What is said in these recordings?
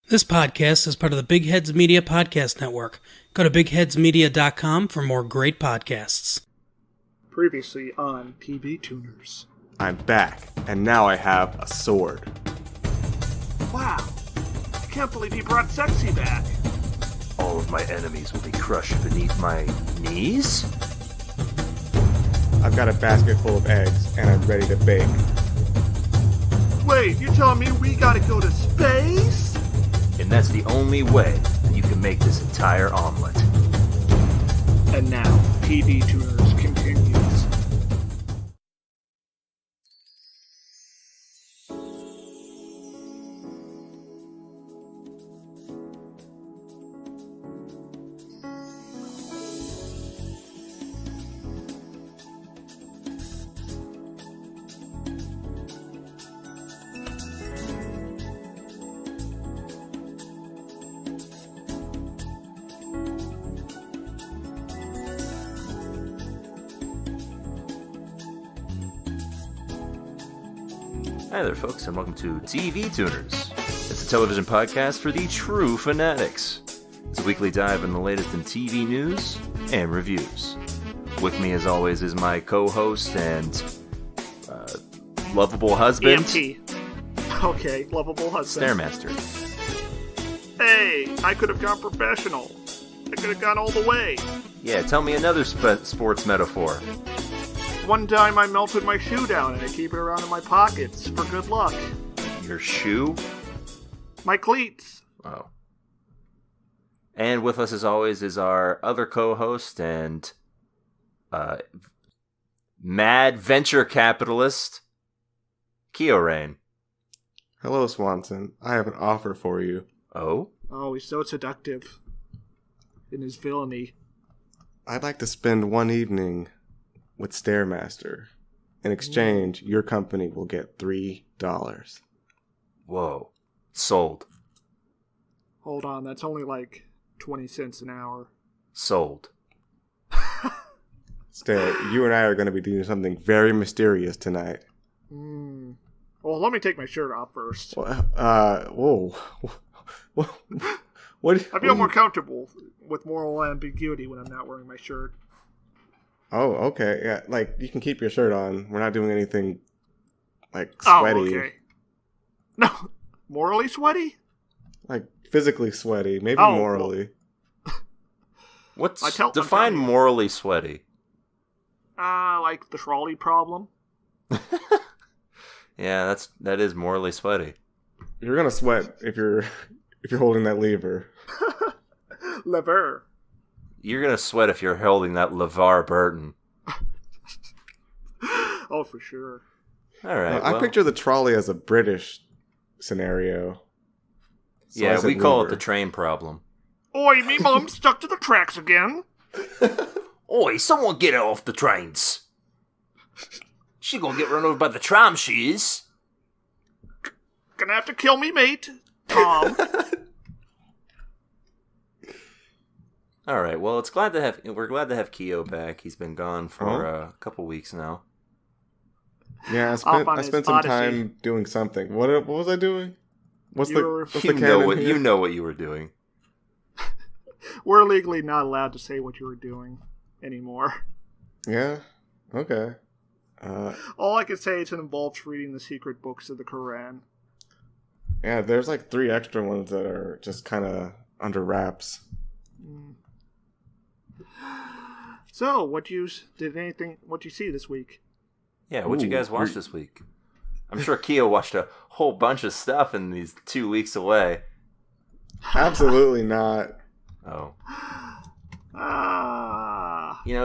This podcast is part of the Big Heads Media Podcast Network. Go to bigheadsmedia.com for more great podcasts. Previously on TV Tuners. I'm back, and now I have a sword. Wow, I can't believe he brought Sexy back. All of my enemies will be crushed beneath my knees? I've got a basket full of eggs, and I'm ready to bake. Wait, you're telling me we gotta go to space? And that's the only way that you can make this entire omelet. And now, TV Tuners continues. Hi there, folks, and welcome to TV Tuners. It's a television podcast for the true fanatics. It's a weekly dive in the latest in TV news and reviews. With me, as always, is my co-host and lovable husband, EMT. Okay, lovable husband. Stairmaster. Hey, I could have gone professional. I could have gone all the way. Yeah, tell me another sports metaphor. One time I melted my shoe down and I keep it around in my pockets for good luck. Your shoe? My cleats. Oh. And with us, as always, is our other co-host and mad venture capitalist, Keo Rain. Hello, Swanson. I have an offer for you. Oh? Oh, he's so seductive in his villainy. I'd like to spend one evening with Stairmaster. In exchange, your company will get $3. Whoa. Sold. Hold on, that's only like 20 cents an hour. Sold. Stair, you and I are going to be doing something very mysterious tonight. Well, let me take my shirt off first. Whoa. What? I feel more comfortable with moral ambiguity when I'm not wearing my shirt. Oh, okay. Yeah, like, you can keep your shirt on. We're not doing anything, like, sweaty. Oh, okay. No, morally sweaty? Like, physically sweaty. Maybe Oh, morally. Define morally sweaty? Like the trolley problem. Yeah, that is morally sweaty. You're gonna sweat if you're holding that lever. Lever. You're gonna sweat if you're holding that LeVar Burton. Oh, for sure. All right. I picture the trolley as a British scenario. So yeah, we call lever. it the train problem. Oi, me mum stuck to the tracks again. Oi, someone get her off the trains. She gonna get run over by the tram, she is. Gonna have to kill me mate, Tom. All right. Well, we're glad to have Keo back. He's been gone for a couple weeks now. Yeah, I spent some time doing something. What was I doing? What's the canon here? You know what you were doing. We're legally not allowed to say what you were doing anymore. Yeah. Okay. All I can say is it involves reading the secret books of the Quran. Yeah, there's like 3 extra ones that are just kind of under wraps. So, what you see this week? Yeah, what you guys watch this week? I'm sure Keo watched a whole bunch of stuff in these 2 weeks away. Absolutely not. Oh.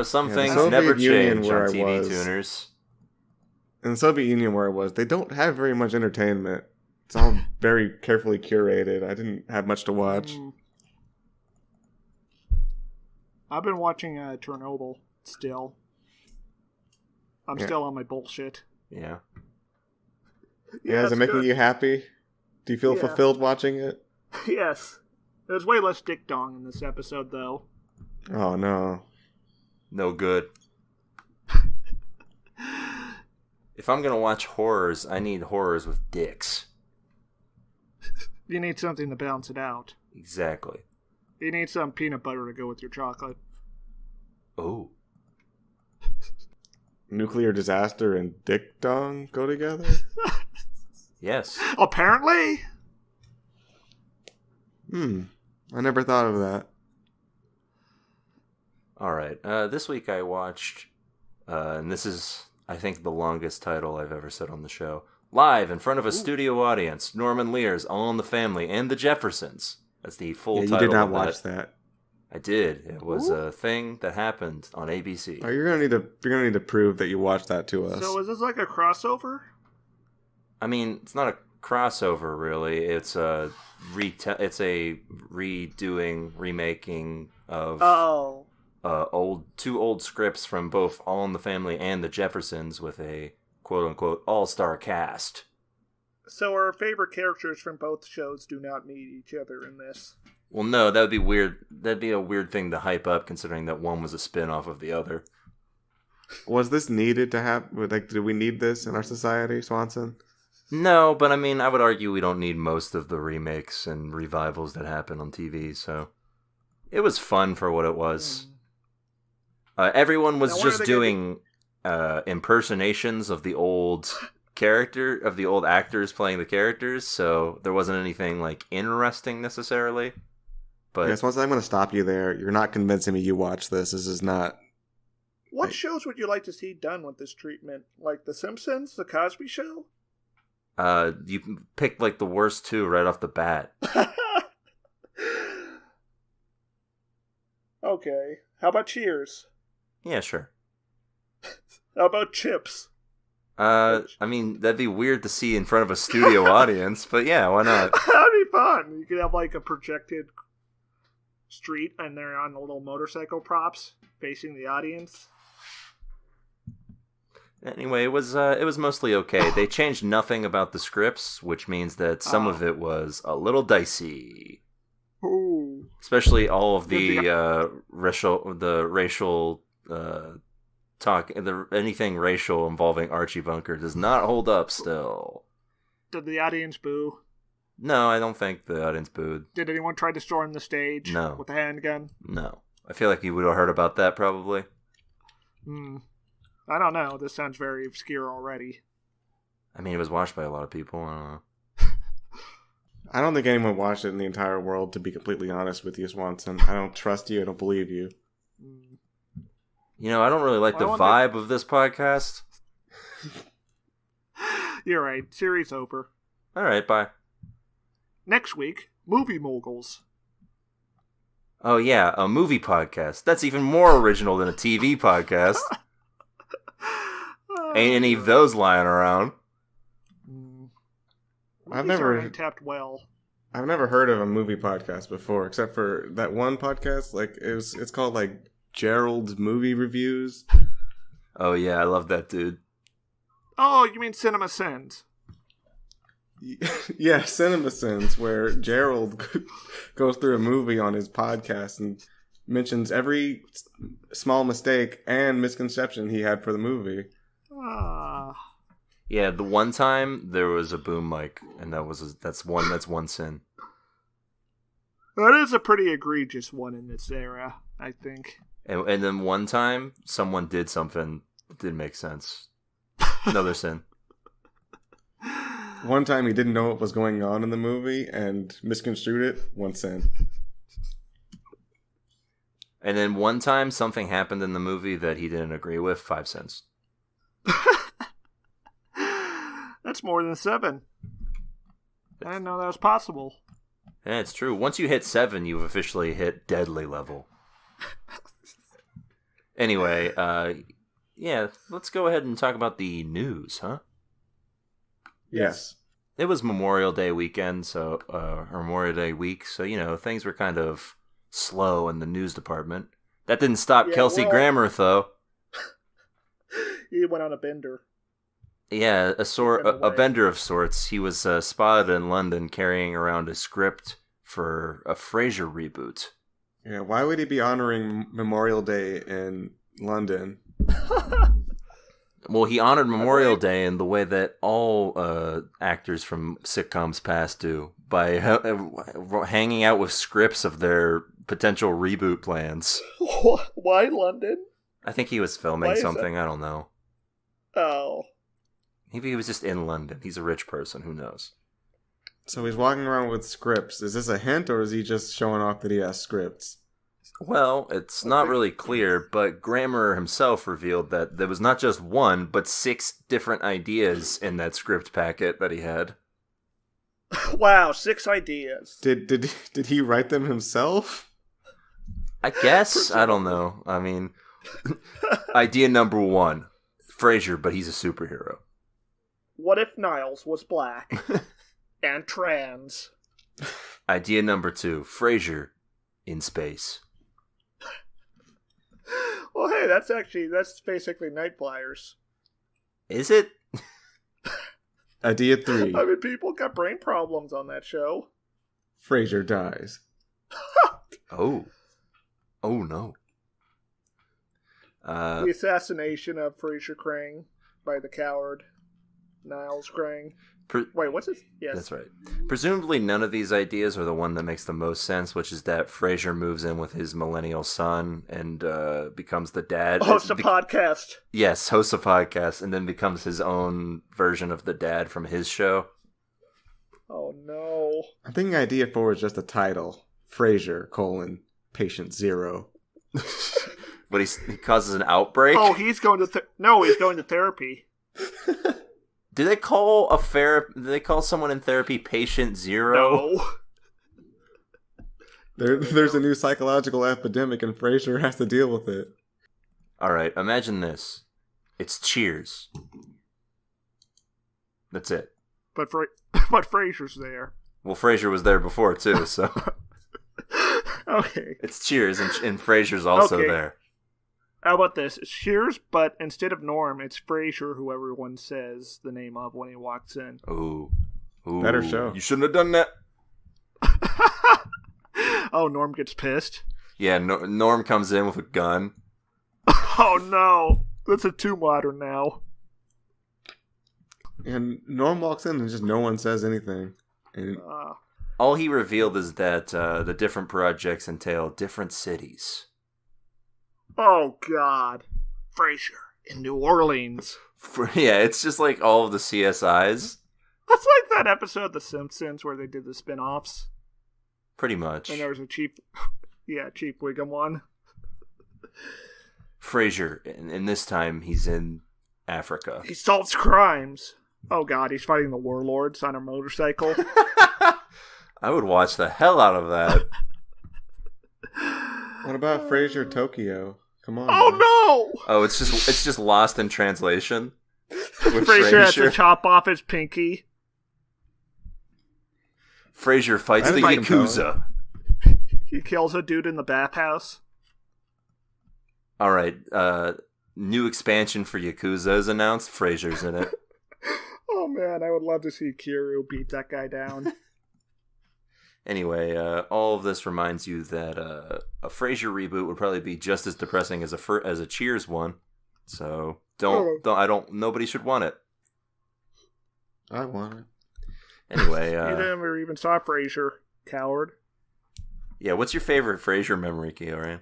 Some Yeah, things the Soviet never Union change where on I TV was. tuners. In the Soviet Union where I was, they don't have very much entertainment. It's all very carefully curated. I didn't have much to watch. I've been watching Chernobyl still. I'm still on my bullshit. Yeah. Yeah, is it making you happy? Do you feel fulfilled watching it? Yes. There's way less dick dong in this episode, though. Oh, no. No good. If I'm gonna watch horrors, I need horrors with dicks. You need something to balance it out. Exactly. You need some peanut butter to go with your chocolate. Oh. Nuclear disaster and dick dong go together? Yes. Apparently. I never thought of that. All right. This week I watched, and this is, I think, the longest title I've ever said on the show. Live in front of a studio audience, Norman Lear's All in the Family and the Jeffersons. That's the full title. You did not of watch that. I did. It was a thing that happened on ABC. Oh, you're gonna need to prove that you watched that to us. So is this like a crossover? I mean, it's not a crossover really. It's a remaking of two old scripts from both All in the Family and the Jeffersons with a quote unquote all-star cast. So our favorite characters from both shows do not meet each other in this. Well, no, that would be weird. That'd be a weird thing to hype up, considering that one was a spin-off of the other. Was this needed to have? Like, did we need this in our society, Swanson? No, but I mean, I would argue we don't need most of the remakes and revivals that happen on TV, so it was fun for what it was. Everyone was just doing impersonations of the old actors playing the characters, so there wasn't anything like interesting necessarily. But yes, once I'm going to stop you there. You're not convincing me you watch this. This is not. What shows would you like to see done with this treatment? Like The Simpsons, The Cosby Show? You picked like the worst two right off the bat. Okay. How about Cheers? Yeah, sure. How about Chips? I mean, that'd be weird to see in front of a studio audience, but yeah, why not? That'd be fun. You could have like a projected street and they're on the little motorcycle props facing the audience. Anyway, it was mostly okay. They changed nothing about the scripts, which means that some of it was a little dicey. Ooh. Especially all of the racial talk, anything racial involving Archie Bunker does not hold up still. Did the audience boo? No, I don't think the audience booed. Did anyone try to storm the stage? No. With a handgun? No. I feel like you would have heard about that probably. I don't know. This sounds very obscure already. I mean, it was watched by a lot of people. I don't know. I don't think anyone watched it in the entire world, to be completely honest with you, Swanson. I don't trust you. I don't believe you. You know, I don't really like the vibe of this podcast. You're right. Series over. All right, bye. Next week, Movie Moguls. Oh, yeah, a movie podcast. That's even more original than a TV podcast. Ain't any of those lying around. I've never tapped well. I've never heard of a movie podcast before, except for that one podcast. Like it's called like Gerald's Movie Reviews. Oh yeah, I love that dude. Oh, you mean Cinema Sins? Yeah, Cinema Sins, where Gerald goes through a movie on his podcast and mentions every small mistake and misconception he had for the movie. Yeah, the one time there was a boom mic, and that's one sin. That is a pretty egregious one in this era, I think. And then one time someone did something that didn't make sense. Another sin. One time he didn't know what was going on in the movie and misconstrued it. 1 cent. And then one time something happened in the movie that he didn't agree with. 5 cents. That's more than 7. I didn't know that was possible. Yeah, it's true. Once you hit 7, you've officially hit deadly level. Anyway, yeah, let's go ahead and talk about the news, huh? Yes. It was Memorial Day weekend, or Memorial Day week, so, you know, things were kind of slow in the news department. That didn't stop Kelsey Grammer, though. He went on a bender. Yeah, a bender of sorts. He was spotted in London carrying around a script for a Frasier reboot. Yeah, why would he be honoring Memorial Day in London? Well, he honored Memorial Day in the way that all actors from sitcoms past do, by hanging out with scripts of their potential reboot plans. Why London? I think he was filming something. I don't know. Oh. Maybe he was just in London. He's a rich person. Who knows? So he's walking around with scripts. Is this a hint, or is he just showing off that he has scripts? Well, it's not really clear, but Grammer himself revealed that there was not just one, but 6 different ideas in that script packet that he had. Wow, 6 ideas. Did he write them himself? I guess. I don't know. I mean, idea number 1, Frasier, but he's a superhero. What if Niles was black and trans? Idea number 2, Frasier in space. Well, hey, that's basically Night Flyers. Is it? Idea 3. I mean, people got brain problems on that show. Frasier dies. Oh no. The assassination of Frasier Crane by the coward Niles Crane. Wait, what's his? Yes, that's right. Presumably, none of these ideas are the one that makes the most sense, which is that Frasier moves in with his millennial son and becomes the dad. Hosts a podcast. Yes, hosts a podcast, and then becomes his own version of the dad from his show. Oh no! I'm thinking idea 4 is just a title: Frasier: Patient Zero. But he causes an outbreak. Oh, he's going to he's going to therapy. Do they call someone in therapy Patient Zero? No. There's a new psychological epidemic, and Frasier has to deal with it. All right, imagine this: it's Cheers. That's it. But Frasier's there. Well, Frasier was there before too, so. Okay. It's Cheers, and Frasier's also there. How about this? It's Cheers, but instead of Norm, it's Frasier, who everyone says the name of when he walks in. Ooh. Better show. You shouldn't have done that. Oh, Norm gets pissed? Yeah, Norm comes in with a gun. Oh, no. That's too modern now. And Norm walks in and just no one says anything. And all he revealed is that the different projects entail different cities. Oh, God. Frasier in New Orleans. Yeah, it's just like all of the CSIs. That's like that episode of The Simpsons where they did the spin-offs. Pretty much. And there was a Chief Wiggum one. Frasier, and this time he's in Africa. He solves crimes. Oh, God, he's fighting the warlords on a motorcycle. I would watch the hell out of that. What about Frasier Tokyo? Come on. Oh, man. no! Oh, it's just lost in translation. Frasier has to chop off his pinky. Frasier fights the Yakuza. He kills a dude in the bathhouse. All right, new expansion for Yakuza is announced. Frasier's in it. Oh man, I would love to see Kiryu beat that guy down. Anyway, all of this reminds you that a Frasier reboot would probably be just as depressing as a Cheers one. So nobody should want it. I want it. Anyway, you never even saw Frasier, coward. Yeah, what's your favorite Frasier memory, Keoran?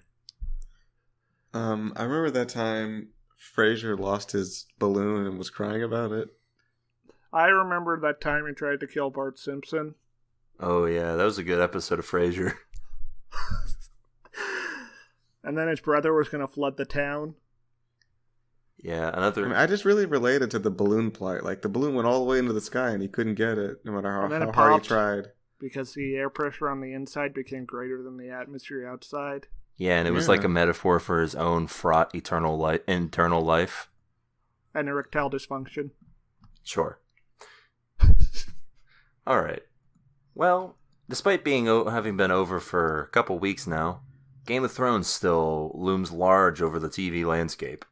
I remember that time Frasier lost his balloon and was crying about it. I remember that time he tried to kill Bart Simpson. Oh yeah, that was a good episode of Frasier. And then his brother was going to flood the town. Yeah, another. I just really related to the balloon plight. Like, the balloon went all the way into the sky and he couldn't get it, no matter how hard he tried. Because the air pressure on the inside became greater than the atmosphere outside. Yeah, and it was like a metaphor for his own fraught internal life. And erectile dysfunction. Sure. All right. Well, despite having been over for a couple weeks now, Game of Thrones still looms large over the TV landscape.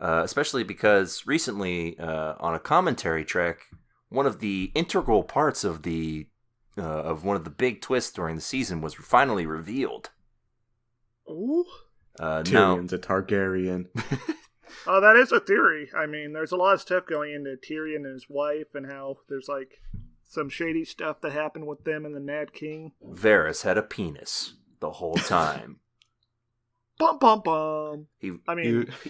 Especially because recently, on a commentary track, one of the integral parts of one of the big twists during the season was finally revealed. Ooh. Tyrion's a Targaryen. Oh, that is a theory. I mean, there's a lot of stuff going into Tyrion and his wife, and how there's like some shady stuff that happened with them and the Mad King. Varys had a penis the whole time. Bum bum bum. He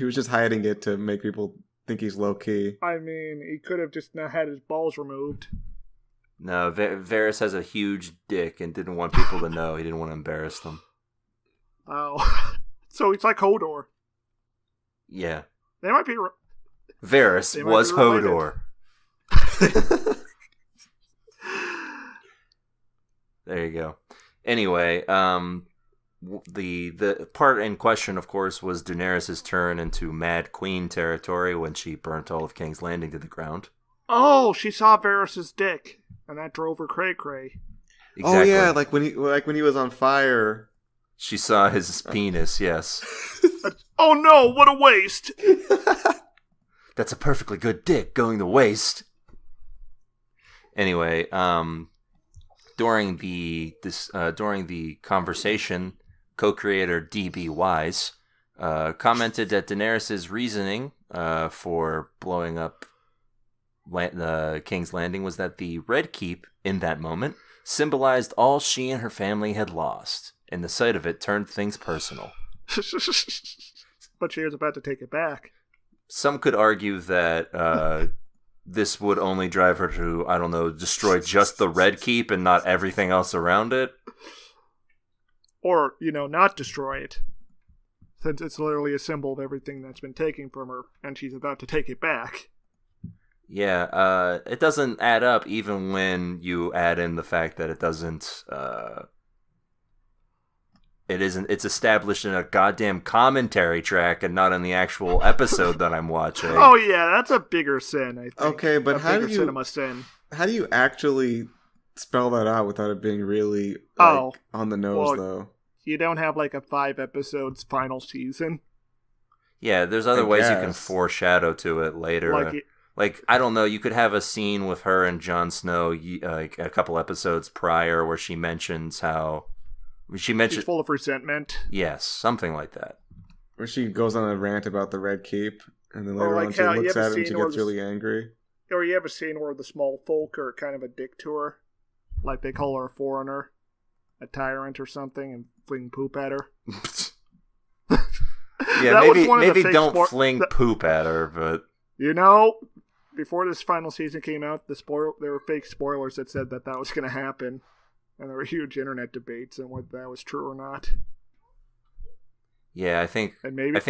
was just hiding it to make people think he's low key. I mean, he could have just not had his balls removed. No, Varys has a huge dick and didn't want people to know. He didn't want to embarrass them. Oh, so he's like Hodor. Yeah. They might be. Varys was Hodor. There you go. Anyway, the part in question, of course, was Daenerys' turn into Mad Queen territory when she burnt all of King's Landing to the ground. Oh, she saw Varys' dick, and that drove her cray-cray. Exactly. Oh yeah, like when he was on fire. She saw his penis, yes. Oh no, what a waste! That's a perfectly good dick going to waste. Anyway, during the conversation, co-creator D.B. Wise commented that Daenerys' reasoning for blowing up the King's Landing was that the Red Keep, in that moment, symbolized all she and her family had lost, and the sight of it turned things personal. But she was about to take it back. Some could argue that this would only drive her to, I don't know, destroy just the Red Keep and not everything else around it. Or, not destroy it. Since it's literally a symbol of everything that's been taken from her, and she's about to take it back. Yeah, it doesn't add up even when you add in the fact that it doesn't, it's established in a goddamn commentary track and not in the actual episode that I'm watching. Oh yeah, that's a bigger sin, I think. Okay, but how do you cinema sin. How do you actually spell that out without it being really on the nose though? You don't have like a 5 episodes final season. Yeah, there's other ways you can foreshadow to it later. Like, I don't know, you could have a scene with her and Jon Snow like a couple episodes prior where she mentions how she's full of resentment. Yes, something like that. Where she goes on a rant about the Red Keep, and then later on she looks at it and she gets really angry. Or you have a scene where the small folk are kind of a dick to her. Like they call her a foreigner, a tyrant or something, and fling poop at her. Yeah, maybe don't fling poop at her, but... Before this final season came out, there were fake spoilers that said that was going to happen. And there were huge internet debates on whether that was true or not. Yeah, I think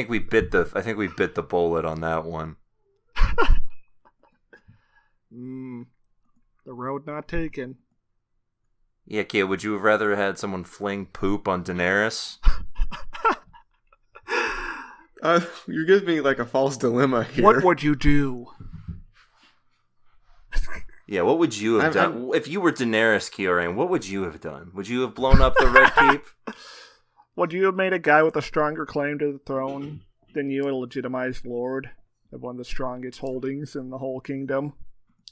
we bit the bullet on that one. The road not taken. Yeah, kid, would you have rather had someone fling poop on Daenerys? You're giving me like a false dilemma here. What would you do? Yeah, what would you have done? If you were Daenerys, Kieran, what would you have done? Would you have blown up the Red Keep? Would you have made a guy with a stronger claim to the throne than you, a legitimized lord of one of the strongest holdings in the whole kingdom?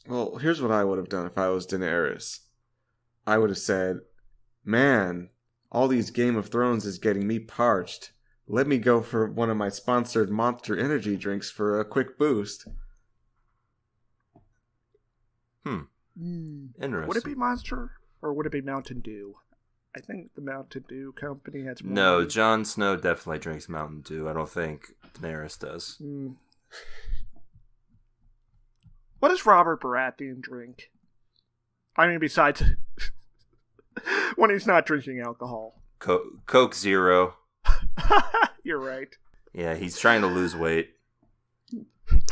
Well, here's what I would have done if I was Daenerys. I would have said, man, all these Game of Thrones is getting me parched. Let me go for one of my sponsored Monster Energy drinks for a quick boost. Interesting. Would it be Monster or would it be Mountain Dew? I think the Mountain Dew company has more. No, Jon Snow definitely drinks Mountain Dew. I don't think Daenerys does. What does Robert Baratheon drink? I mean, besides when he's not drinking alcohol. Coke Zero. You're right. Yeah, he's trying to lose weight.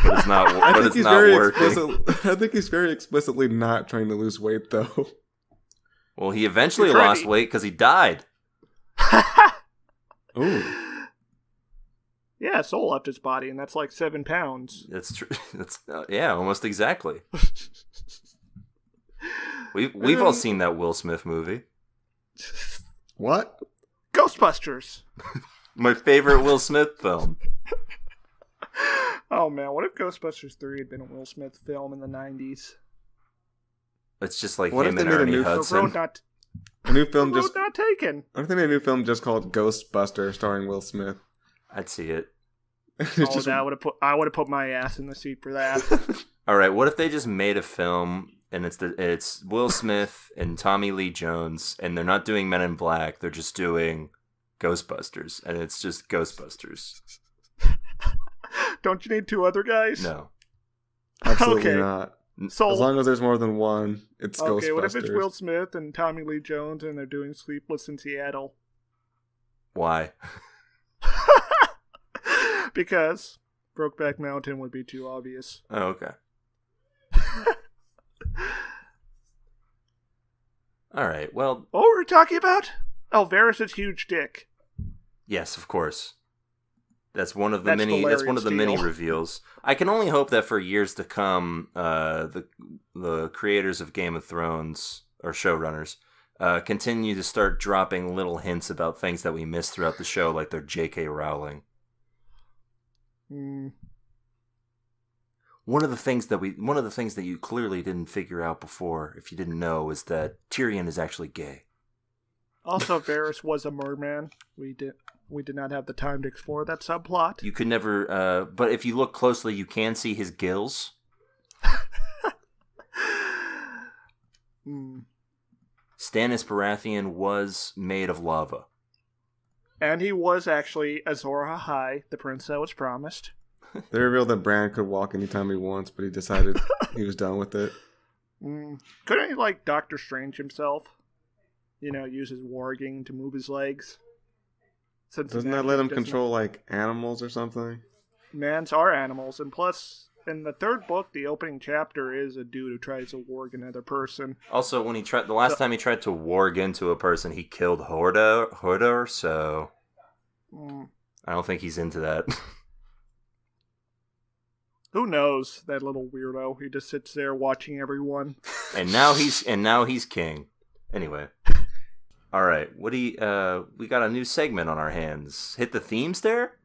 But it's not working. I think he's very explicitly not trying to lose weight, though. Well, he eventually lost weight because he died. Ooh. Yeah, soul left his body, and that's like 7 pounds. That's true. That's almost exactly. We've all seen that Will Smith movie. What? Ghostbusters. My favorite Will Smith film. Oh man, what if Ghostbusters 3 had been a Will Smith film in the 90s? It's just like him and Ernie Hudson. A new film just not taken. What if they made a new film just called Ghostbuster starring Will Smith? I'd see it. I would have put my ass in the seat for that. All right, what if they just made a film and it's Will Smith and Tommy Lee Jones, and they're not doing Men in Black, they're just doing Ghostbusters, and it's just Ghostbusters. Don't you need two other guys? No. Absolutely not. So, as long as there's more than one, it's Ghostbusters. Okay, what if it's Will Smith and Tommy Lee Jones and they're doing Sleepless in Seattle? Why? Because Brokeback Mountain would be too obvious. Oh, okay. All right, well... What were we talking about? Oh, Varys' huge dick. Yes, of course. That's one of the Valerian mini Steel. reveals. I can only hope that for years to come, the creators of Game of Thrones, or showrunners, continue to start dropping little hints about things that we missed throughout the show, like they're J.K. Rowling. One of the things that you clearly didn't figure out before, if you didn't know, is that Tyrion is actually gay. Also, Varys was a merman. We did not have the time to explore that subplot. You could never, but if you look closely, you can see his gills. Stannis Baratheon was made of lava. And he was actually Azor Ahai, the prince that was promised. They revealed that Bran could walk anytime he wants, but he decided he was done with it. Couldn't he, like, Doctor Strange himself? Use his warging to move his legs? Doesn't that let him control, like, animals or something? Mans are animals, and plus, in the third book, the opening chapter is a dude who tries to warg another person. Also, when the last time he tried to warg into a person, he killed Hodor, so I don't think he's into that. Who knows, that little weirdo? He just sits there watching everyone. And now he's king. Anyway. All right, what do you, we got a new segment on our hands. Hit the themes there?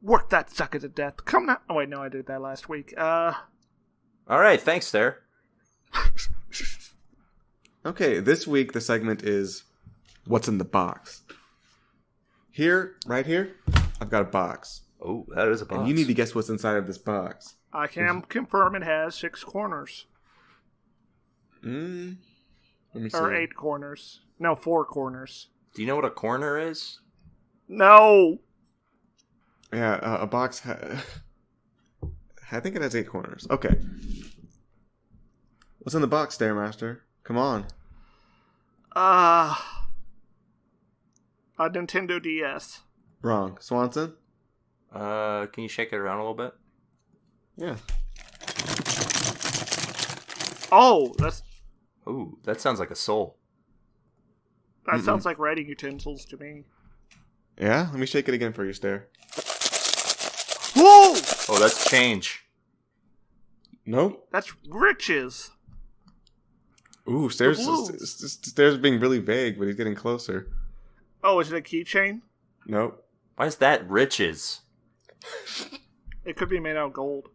Work that sucker to death. Come now. Oh, wait, no, I did that last week. All right, thanks, there. Okay, this week the segment is What's in the Box? Right here, I've got a box. Oh, that is a box. And you need to guess what's inside of this box. I can confirm it has 6 corners. Let me see. Or 8 corners. No, 4 corners. Do you know what a corner is? No! Yeah, a box. I think it has 8 corners. Okay. What's in the box, Stairmaster? Come on. A Nintendo DS. Wrong. Swanson? Can you shake it around a little bit? Yeah. Oh, that's... Ooh, that sounds like a soul. That sounds like writing utensils to me. Yeah? Let me shake it again for you, Stair. Whoa! Oh, that's change. Nope. That's riches. Ooh, Stair's being really vague, but he's getting closer. Oh, is it a keychain? Nope. Why is that riches? It could be made out of gold.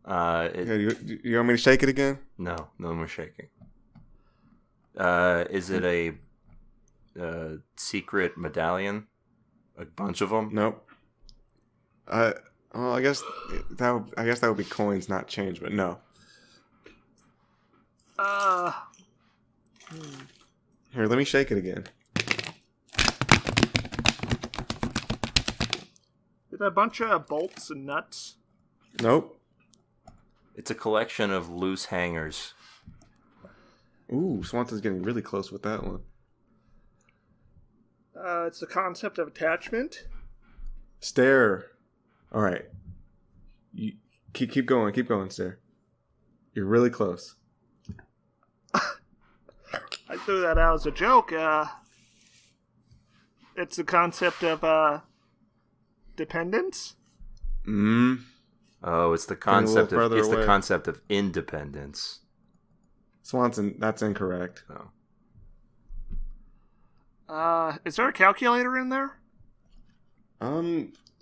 You want me to shake it again? No more shaking. Is it a secret medallion? A bunch of them? Nope. Well, I guess that would be coins, not change, but no. Here, let me shake it again. Is it a bunch of bolts and nuts? Nope. It's a collection of loose hangers. Ooh, Swanson's getting really close with that one. It's the concept of attachment. Stare. All right. You keep going, Stare. You're really close. I threw that out as a joke. It's the concept of dependence. Oh, it's the concept of independence. Swanson, that's incorrect. Oh. Is there a calculator in there?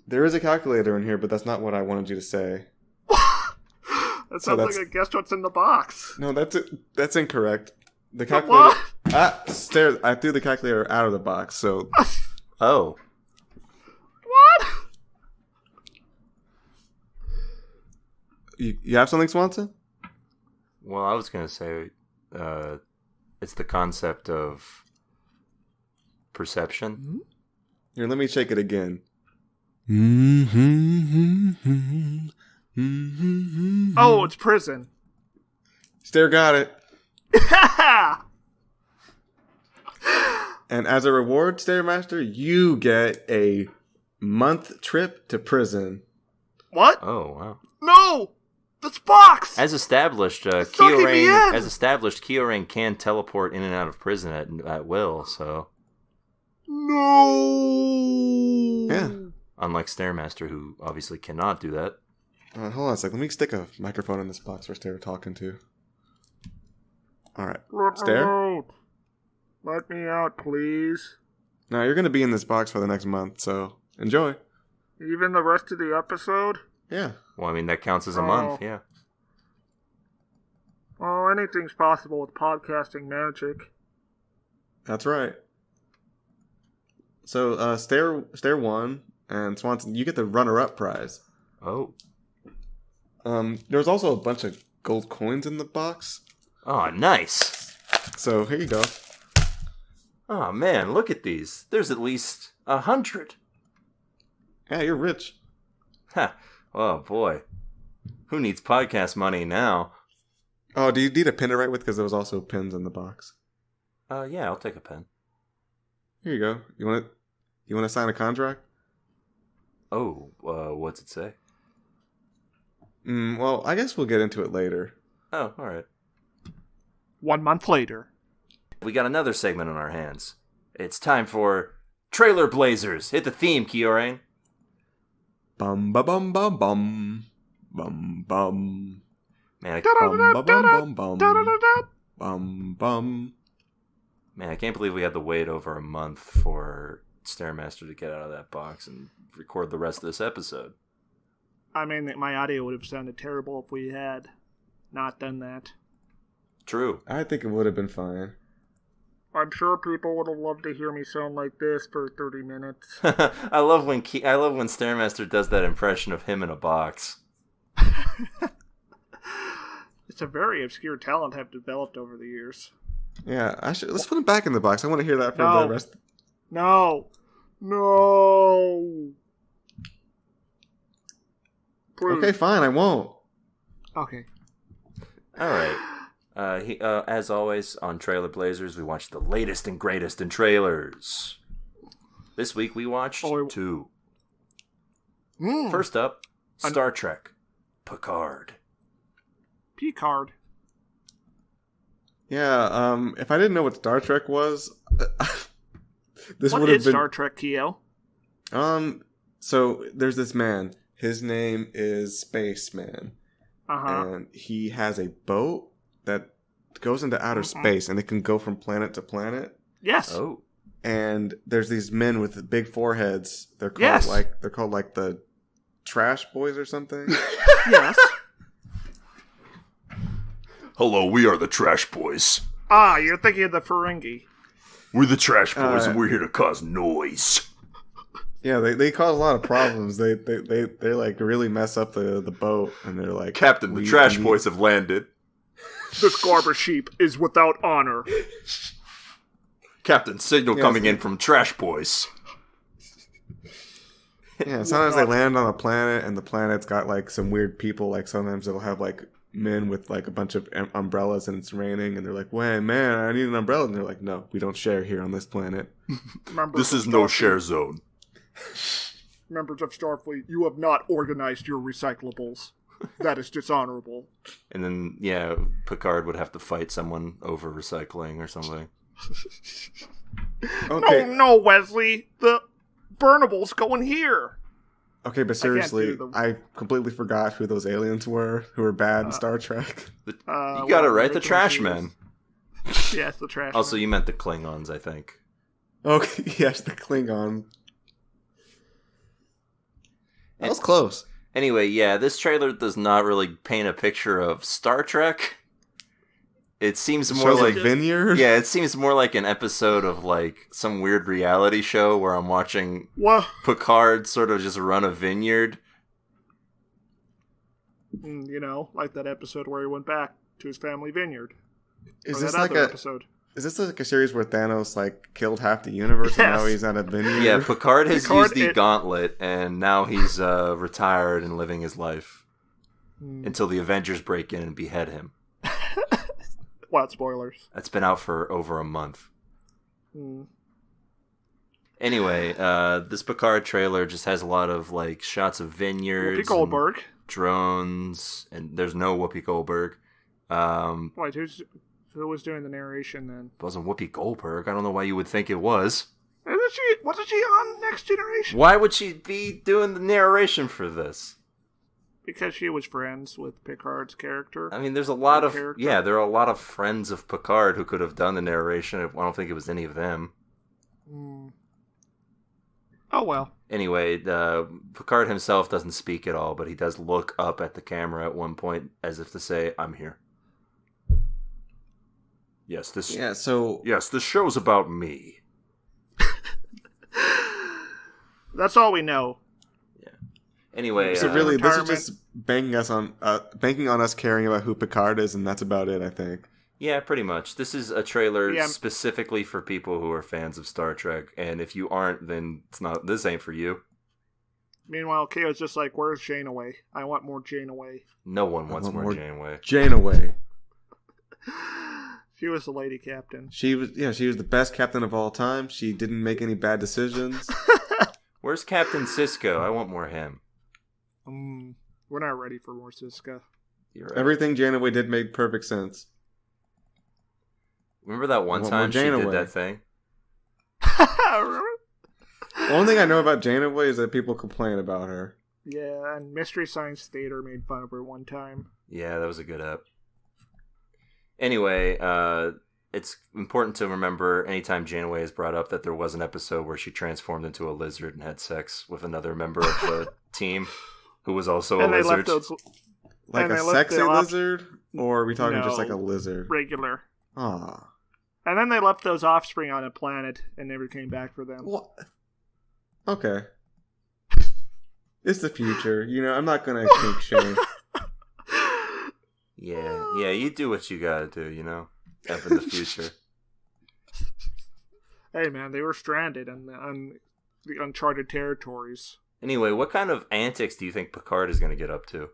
There is a calculator in here, but that's not what I wanted you to say. That sounds like I guessed what's in the box. No, that's incorrect. The calculator. Stairs. I threw the calculator out of the box, so. Oh. You have something, Swanson? Well, I was going to say it's the concept of perception. Here, let me shake it again. Oh, it's prison. Stair got it. And as a reward, Stairmaster, you get a month trip to prison. What? Oh, wow. No! That's Box! As established, sucking me in! Kyorain can teleport in and out of prison at will, so... No! Yeah. Unlike Stairmaster, who obviously cannot do that. Hold on a sec. Let me stick a microphone in this box for Stair talking to. Alright. Stair? Let me out, please. No, you're going to be in this box for the next month, so enjoy. Even the rest of the episode? Yeah. Well, I mean, that counts as a month, yeah. Oh, anything's possible with podcasting magic. That's right. So, Stair won, and Swanson, you get the runner-up prize. Oh. There's also a bunch of gold coins in the box. Oh, nice. So, here you go. Oh, man, look at these. There's at least 100. Yeah, you're rich. Ha. Oh, boy. Who needs podcast money now? Oh, do you need a pen to write with? Because there was also pens in the box. Yeah, I'll take a pen. Here you go. You want to sign a contract? Oh, what's it say? Well, I guess we'll get into it later. Oh, all right. 1 month later. We got another segment on our hands. It's time for Trailer Blazers. Hit the theme, Kyorain. Bum ba bum bum bum bum bum. Man, Bum bum. Man, I can't believe we had to wait over a month for Stairmaster to get out of that box and record the rest of this episode. I mean, my audio would have sounded terrible if we had not done that. True. I think it would have been fine. I'm sure people would have loved to hear me sound like this for 30 minutes. I love when Stairmaster does that impression of him in a box. It's a very obscure talent I've developed over the years. Yeah, let's put him back in the box. I want to hear that from the rest. No. Please. Okay, fine. I won't. Okay. All right. As always, on Trailer Blazers, we watch the latest and greatest in trailers. This week we watched 2. First up, Star Trek, Picard. Picard. Yeah, if I didn't know what Star Trek was, this what would have is been... Star Trek, Keo? So there's this man. His name is Spaceman. And he has a boat that goes into outer space, and it can go from planet to planet. Yes. Oh. And there's these men with big foreheads. They're called like the Trash Boys or something. Yes. Hello, we are the Trash Boys. Ah, you're thinking of the Ferengi. We're the Trash Boys, and we're here to cause noise. Yeah, they cause a lot of problems. They like really mess up the boat, and they're like, Captain, the Trash Boys have landed. This garbage sheep is without honor. Captain, signal coming in from Trash Boys. Yeah, sometimes they land on a planet, and the planet's got like some weird people. Like sometimes it'll have like men with like a bunch of umbrellas, and it's raining, and they're like, "Wait, man, I need an umbrella," and they're like, "No, we don't share here on this planet. This is no share zone." Members of Starfleet, you have not organized your recyclables. That is dishonorable. And then, yeah, Picard would have to fight someone over recycling or something. Okay. No, Wesley. The burnables go in here. Okay, but seriously, I completely forgot who those aliens were who were bad in Star Trek. You got it right, the Trash Men. Yes, the Trash Also, Men. you meant the Klingons, I think. Okay, yes, the Klingon. That was close. Anyway, yeah, this trailer does not really paint a picture of Star Trek. It seems more like Vineyard. Yeah, it seems more like an episode of like some weird reality show where I'm watching Picard sort of just run a vineyard. Like that episode where he went back to his family vineyard. Is Or this that like other a episode. Is this like a series where Thanos like killed half the universe and now Yes. he's at a vineyard? Yeah, Picard has Picard, used the gauntlet, and now he's retired and living his life until the Avengers break in and behead him. What, spoilers? That's been out for over a month. Mm. Anyway, this Picard trailer just has a lot of like shots of vineyards, Whoopi Goldberg. and drones, and there's no Whoopi Goldberg. Wait, who was doing the narration then? It wasn't Whoopi Goldberg. I don't know why you would think it was. Wasn't she on Next Generation? Why would she be doing the narration for this? Because she was friends with Picard's character. I mean, there's a lot of Character. there are a lot of friends of Picard who could have done the narration. I don't think it was any of them. Mm. Oh well. Anyway, Picard himself doesn't speak at all, but he does look up at the camera at one point as if to say, "I'm here." Yes, this show's about me. That's all we know. Yeah. Anyway, So really, this is retirement. just banking on us caring about who Picard is, and that's about it, I think. yeah, pretty much. This is a trailer Yeah. specifically for people who are fans of Star Trek, and if you aren't, then this ain't for you. Meanwhile, Keo's just like, "Where's Janeway? I want more Janeway." No one wants want more more Janeway. Janeway. She was the lady captain. She was the best captain of all time. She didn't make any bad decisions. Where's Captain Sisko? I want more him. We're not ready for more Siska. You're right. Everything Janeway did made perfect sense. Remember that one I want time more she did Janeway. that thing? Remember? The only thing I know about Janeway is that people complain about her. Yeah, and Mystery Science Theater made fun of her one time. Yeah, that was a good app. Anyway, it's important to remember anytime Janeway is brought up that there was an episode where she transformed into a lizard and had sex with another member of the team who was also a And they lizard. left those Like And a they left sexy the lizard? Or are we talking No. just like a lizard? regular. Ah. And then they left those offspring on a planet and never came back for them. What? Okay. It's the future. I'm not going to kink shame. Yeah, you do what you gotta do, up in the future. Hey man, they were stranded on the uncharted territories. Anyway, what kind of antics do you think Picard is gonna get up to?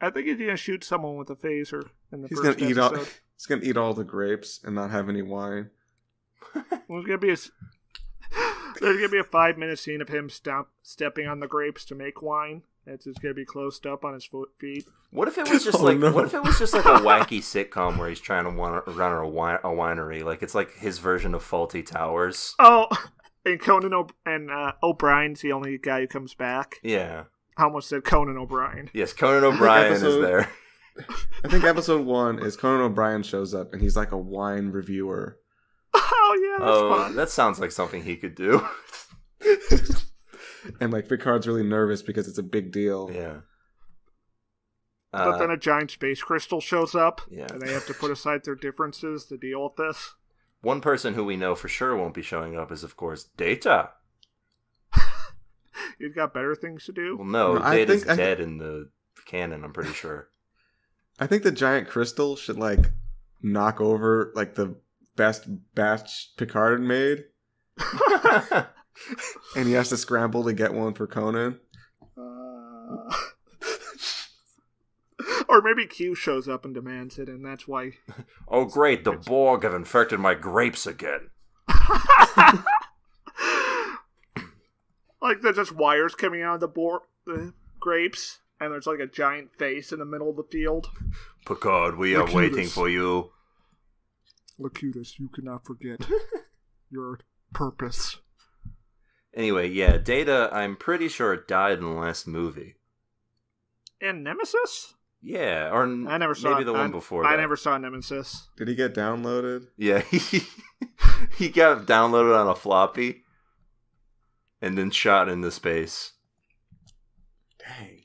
I think he's gonna shoot someone with a phaser in the He's first going to episode. He's going to eat all the grapes and not have any wine. There's gonna be a 5-minute scene of him stepping on the grapes to make wine. It's just gonna be closed up on his feet. What if it was just Oh, no. What if it was just like a wacky sitcom where he's trying to run a winery? Like it's like his version of Faulty Towers. Oh, and O'Brien's the only guy who comes back. Yeah. I almost said Conan O'Brien. Yes, Conan O'Brien is episode- there. I think episode 1 is Conan O'Brien shows up and he's like a wine reviewer. Oh yeah, that's fun. That sounds like something he could do. And like Picard's really nervous because it's a big deal. Yeah. But then a giant space crystal shows up, Yeah. and they have to put aside their differences to deal with this. One person who we know for sure won't be showing up is, of course, Data. You've got better things to do. Well, no, No, I Data's think- dead in the canon, I'm pretty sure. I think the giant crystal should like knock over like the best batch Picard made. And he has to scramble to get one for Conan. Or maybe Q shows up and demands it, and that's why. Oh, great, the Borg have infected my grapes again. Like there's just wires coming out of the grapes, and there's like a giant face in the middle of the field. Picard, we are Locutus. waiting for you. Locutus, you cannot forget your purpose. Anyway, yeah, Data, I'm pretty sure died in the last movie. And Nemesis? Yeah, or I never saw maybe the one before that. I never saw Nemesis. Did he get downloaded? Yeah, he got downloaded on a floppy and then shot into space. Dang.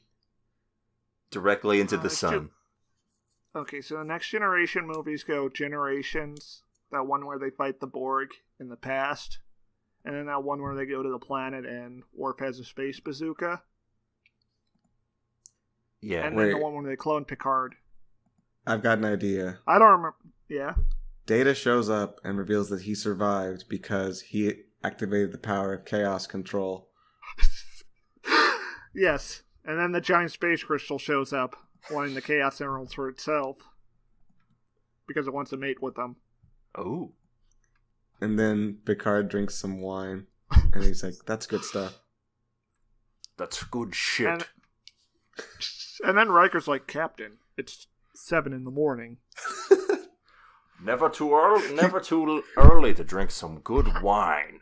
Directly into the it's sun. Okay, so the Next Generation movies go Generations, that one where they fight the Borg in the past, and then that one where they go to the planet and Worf has a space bazooka. Yeah. And then the one when they clone Picard. I've got an idea. I don't remember. Yeah. Data shows up and reveals that he survived because he activated the power of chaos control. Yes. And then the giant space crystal shows up, wanting the Chaos Emeralds for itself. Because it wants to mate with them. Oh. And then Picard drinks some wine. And he's like, that's good stuff. That's good shit. And then Riker's like, Captain, it's 7 a.m. Never too early to drink some good wine.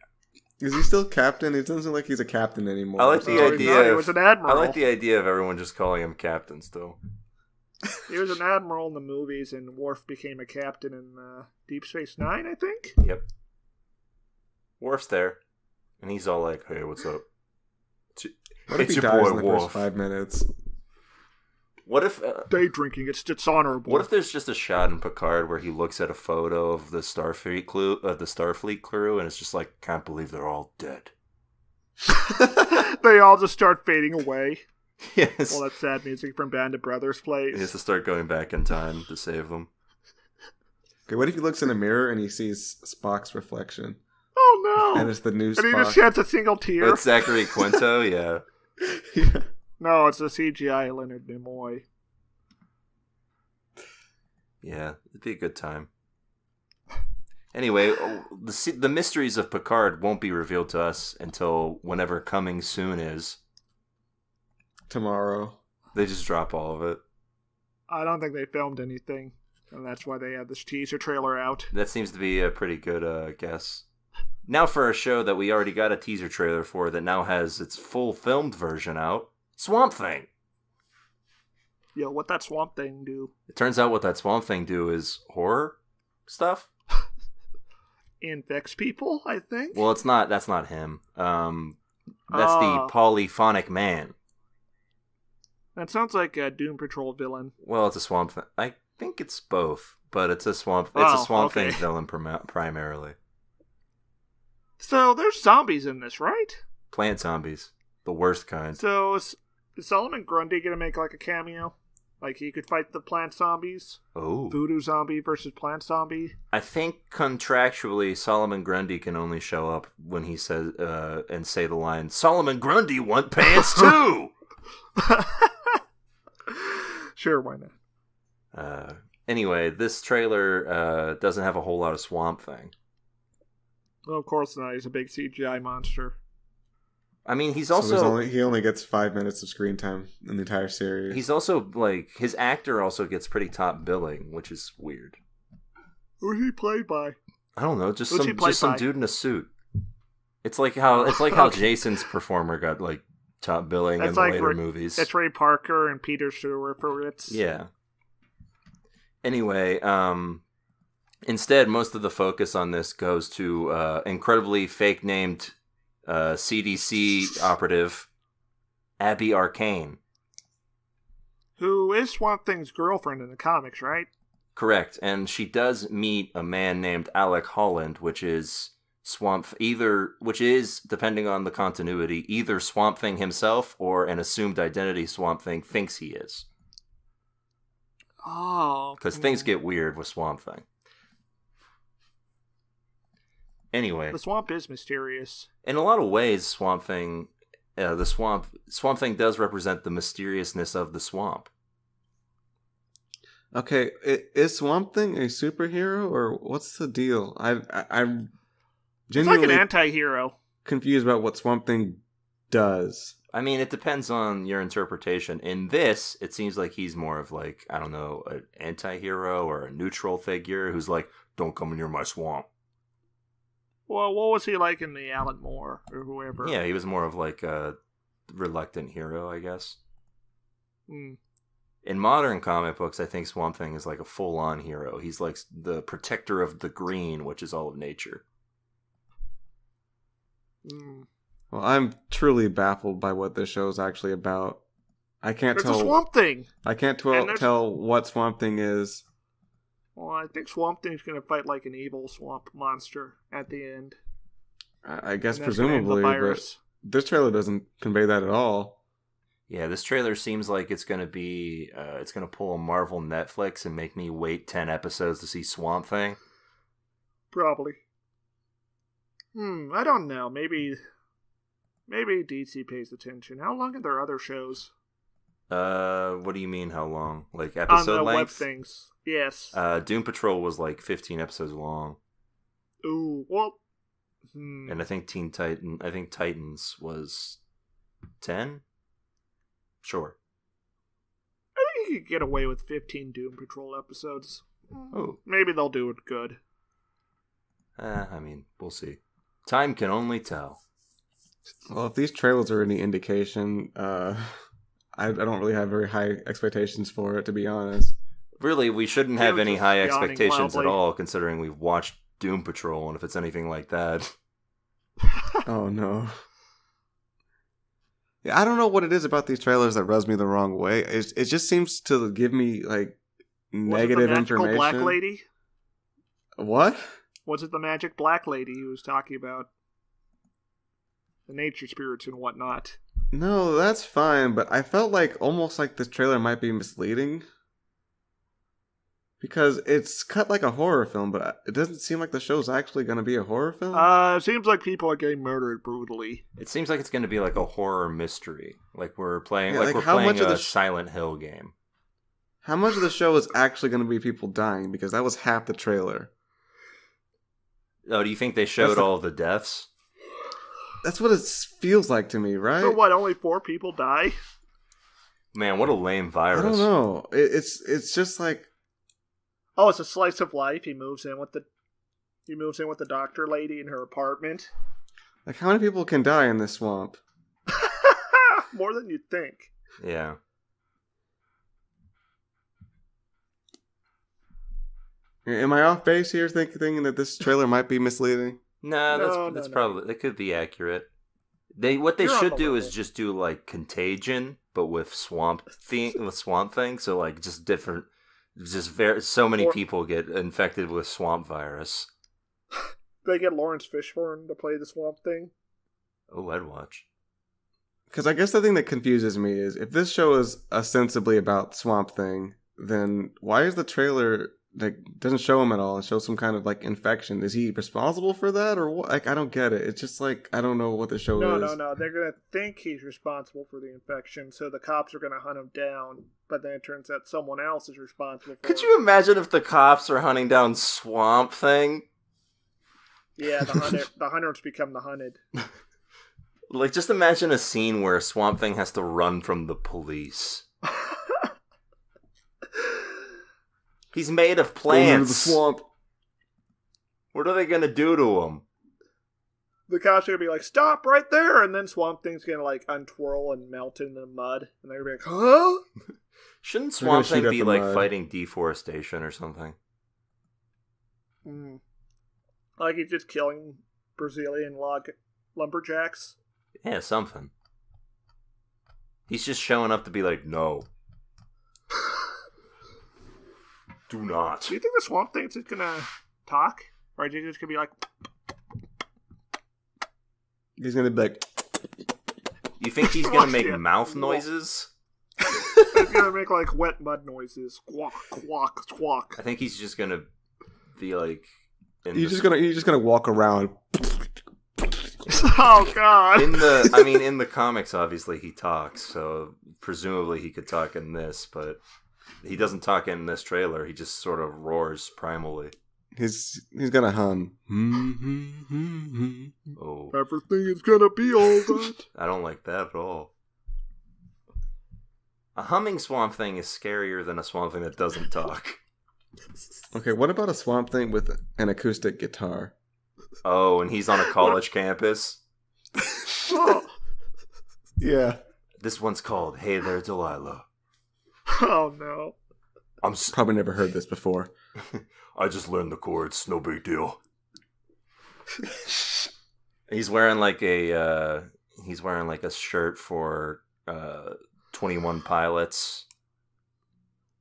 Is he still captain? It doesn't seem like he's a captain anymore. I like the idea. He was an admiral. I like the idea of everyone just calling him captain still. He was an admiral in the movies, and Worf became a captain in Deep Space Nine, I think. Yep. Worf's there, and he's all like, "Hey, what's up?" What if It's he your dies boy in the Worf. first 5 minutes? What if Day drinking, it's dishonorable. What if there's just a shot in Picard where he looks at a photo of the Starfleet crew, and it's just like, can't believe they're all dead. They all just start fading away? Yes. Well, that sad music from Band of Brothers plays. He has to start going back in time to save them. Okay, what if he looks in a mirror and he sees Spock's reflection? Oh no! And it's the new And Spock. he just sheds a single tear. It's Zachary Quinto, yeah. Yeah. No, it's the CGI Leonard Nimoy. Yeah, it'd be a good time. Anyway, the mysteries of Picard won't be revealed to us until whenever Coming Soon is. Tomorrow. They just drop all of it. I don't think they filmed anything, and that's why they had this teaser trailer out. That seems to be a pretty good guess. Now for a show that we already got a teaser trailer for that now has its full filmed version out, Swamp Thing. Yo, what that Swamp Thing do? It turns out what that Swamp Thing do is horror stuff. Infects people, I think? Well, that's not him. That's the polyphonic man. That sounds like a Doom Patrol villain. Well, it's a Swamp Thing. I think it's both, but it's a Swamp Okay. Thing villain primarily. So, there's zombies in this, right? Plant zombies. The worst kind. So, is Solomon Grundy gonna make like a cameo? Like he could fight the plant zombies? Oh. Voodoo zombie versus plant zombie? I think contractually Solomon Grundy can only show up when he says and say the line, Solomon Grundy want pants too! Sure, why not? Anyway, this trailer doesn't have a whole lot of Swamp Thing. Well, of course not. He's a big CGI monster. I mean, he's So also... he only gets 5 minutes of screen time in the entire series. He's also, like... His actor also gets pretty top billing, which is weird. Who's he played by? I don't know, just Who's he played some by? dude in a suit. It's like how Okay. Jason's performer got, like, top billing in the later movies. That's Ray Parker and Peter Stewart for Ritz. Yeah. Anyway, instead, most of the focus on this goes to incredibly fake-named CDC operative Abby Arcane. Who is Swamp Thing's girlfriend in the comics, right? Correct, and she does meet a man named Alec Holland, which is depending on the continuity, either Swamp Thing himself or an assumed identity Swamp Thing thinks he is. Oh. Because things get weird with Swamp Thing. Anyway, The swamp is mysterious. in a lot of ways, Swamp Thing Thing does represent the mysteriousness of the swamp. Okay, is Swamp Thing a superhero or what's the deal? I'm It's like genuinely an anti-hero. confused about what Swamp Thing does. I mean, it depends on your interpretation. In this, it seems like he's more of like, I don't know, an anti-hero or a neutral figure who's like, don't come near my swamp. Well, what was he like in the Alan Moore or whoever? Yeah, he was more of like a reluctant hero, I guess. Mm. In modern comic books, I think Swamp Thing is like a full-on hero. He's like the protector of the green, which is all of nature. Mm. Well, I'm truly baffled by what this show is actually about. I can't There's tell. a Swamp Thing. I can't And there's- tell what Swamp Thing is. Well, I think Swamp Thing's going to fight like an evil swamp monster at the end. I guess And that's gonna end the presumably, but virus. this trailer doesn't convey that at all. Yeah, this trailer seems like it's gonna be, it's gonna pull a Marvel Netflix and make me wait 10 episodes to see Swamp Thing. Probably. I don't know. Maybe DC pays attention. How long are their other shows? What do you mean, how long? Like episode on the length? web things. Yes. Doom Patrol was like 15 episodes long. Ooh, well. And I think Titans was 10? Sure. I think you could get away with 15 Doom Patrol episodes. Oh. Maybe they'll do it good. I mean, we'll see. Time can only tell. Well, if these trailers are any indication, I don't really have very high expectations for it, to be honest. Really, we shouldn't have any high expectations loudly. at all, considering we've watched Doom Patrol, and if it's anything like that... Oh, no. Yeah, I don't know what it is about these trailers that rubs me the wrong way. It just seems to give me, like, negative Was it the information. Black Lady? What? Was it the magic black lady he was talking about? The nature spirits and whatnot. No, that's fine, but I felt like almost like this trailer might be misleading. Because it's cut like a horror film, but it doesn't seem like the show's actually going to be a horror film. It seems like people are getting murdered brutally. It seems like it's going to be like a horror mystery. Like we're playing, Yeah, like we're how playing much of a the Silent Hill game. How much of the show is actually going to be people dying? Because that was half the trailer. Oh, do you think they showed all of the deaths? That's what it feels like to me, right? So what, only 4 people die? Man, what a lame virus. I don't know. It's just like... Oh, it's a slice of life. He moves in with the doctor lady in her apartment. Like, how many people can die in this swamp? More than you'd think. Yeah. Am I off base here thinking that this trailer might be misleading? No, that's probably... That could be accurate. What they You're on should the do level. is just do, like, Contagion, but with Swamp Thing, so, like, just different... so many people get infected with swamp virus. They get Lawrence Fishburne to play the Swamp Thing. Oh, I'd watch. Because I guess the thing that confuses me is, if this show is ostensibly about Swamp Thing, then why is the trailer, like, doesn't show him at all and shows some kind of, like, infection? Is he responsible for that, or what? Like, I don't get it. It's just like, I don't know what the show is. No. They're going to think he's responsible for the infection, so the cops are going to hunt him down. But then it turns out someone else is responsible for it. Could you imagine if the cops are hunting down Swamp Thing? Yeah, the hunters become the hunted. Like, just imagine a scene where Swamp Thing has to run from the police. He's made of plants. Into the swamp. What are they gonna do to him? The cops are going to be like, stop right there! And then Swamp Thing's going to, like, untwirl and melt in the mud. And they're going to be like, huh? Shouldn't They're gonna Swamp Thing shoot at be, the like, mud. fighting deforestation or something? Like he's just killing Brazilian lumberjacks. Yeah, something. He's just showing up to be like, no. Do not. Do you think the Swamp Thing's just going to talk? Or is he just going to be like... He's gonna be like... You think he's gonna make Yeah. mouth noises? He's going to make, like, wet mud noises. Squawk, squawk, squawk. I think he's just gonna be like... You're just gonna walk around. Oh, God. In the comics, obviously he talks, so presumably he could talk in this, but he doesn't talk in this trailer. He just sort of roars primally. He's gonna hum. Oh, Everything is going to be all right. I don't like that at all. A humming Swamp Thing is scarier than a Swamp Thing that doesn't talk. Okay, what about a Swamp Thing with an acoustic guitar? Oh, and he's on a college campus? Oh. Yeah. This one's called Hey There, Delilah. Oh, no. Probably never heard this before. I just learned the chords, no big deal. He's wearing like a shirt for 21 Pilots.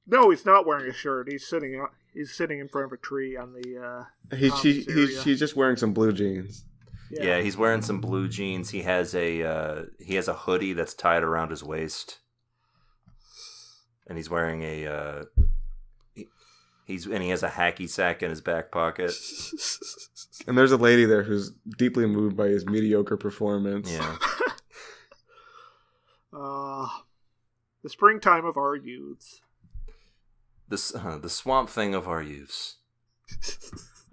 No, he's not wearing a shirt. He's sitting in front of a tree on the She's just wearing some blue jeans. Yeah, he's wearing some blue jeans. He has a hoodie that's tied around his waist, and he's wearing he has a hacky sack in his back pocket. And there's a lady there who's deeply moved by his mediocre performance. Yeah. The springtime of our youths. The swamp thing of our youths.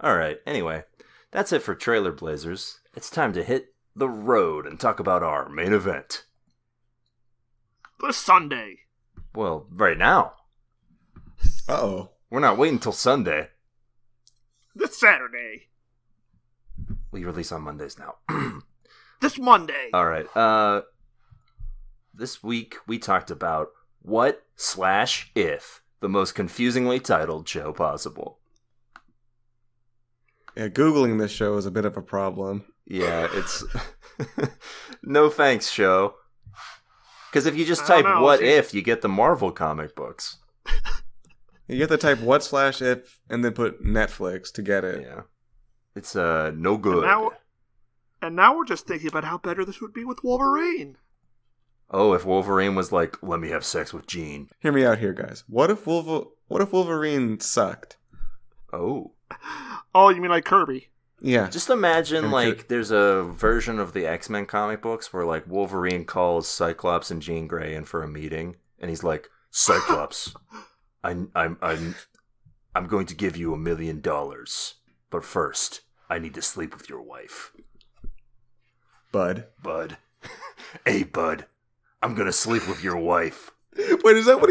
All right. Anyway, that's it for Trailer Blazers. It's time to hit the road and talk about our main event. This Sunday. Well, right now. Uh-oh. We're not waiting till Sunday. This Saturday. We release on Mondays now. This Monday. All right. This week we talked about What/If, the most confusingly titled show possible. Yeah, Googling this show is a bit of a problem. Yeah, it's... No thanks, show. Because if you just type "What If," you get the Marvel comic books. You have to type "What/If" and then put Netflix to get it. Yeah. It's no good. And now we're just thinking about how better this would be with Wolverine. Oh, if Wolverine was like, let me have sex with Jean. Hear me out here, guys. What if Wolverine sucked? Oh. Oh, you mean like Kirby? Yeah. Just imagine, like, there's a version of the X-Men comic books where, like, Wolverine calls Cyclops and Jean Grey in for a meeting, and he's like, Cyclops, I'm going to give you $1 million, but first, I need to sleep with your wife. Bud. Hey, Bud. I'm gonna sleep with your wife. Wait, is that what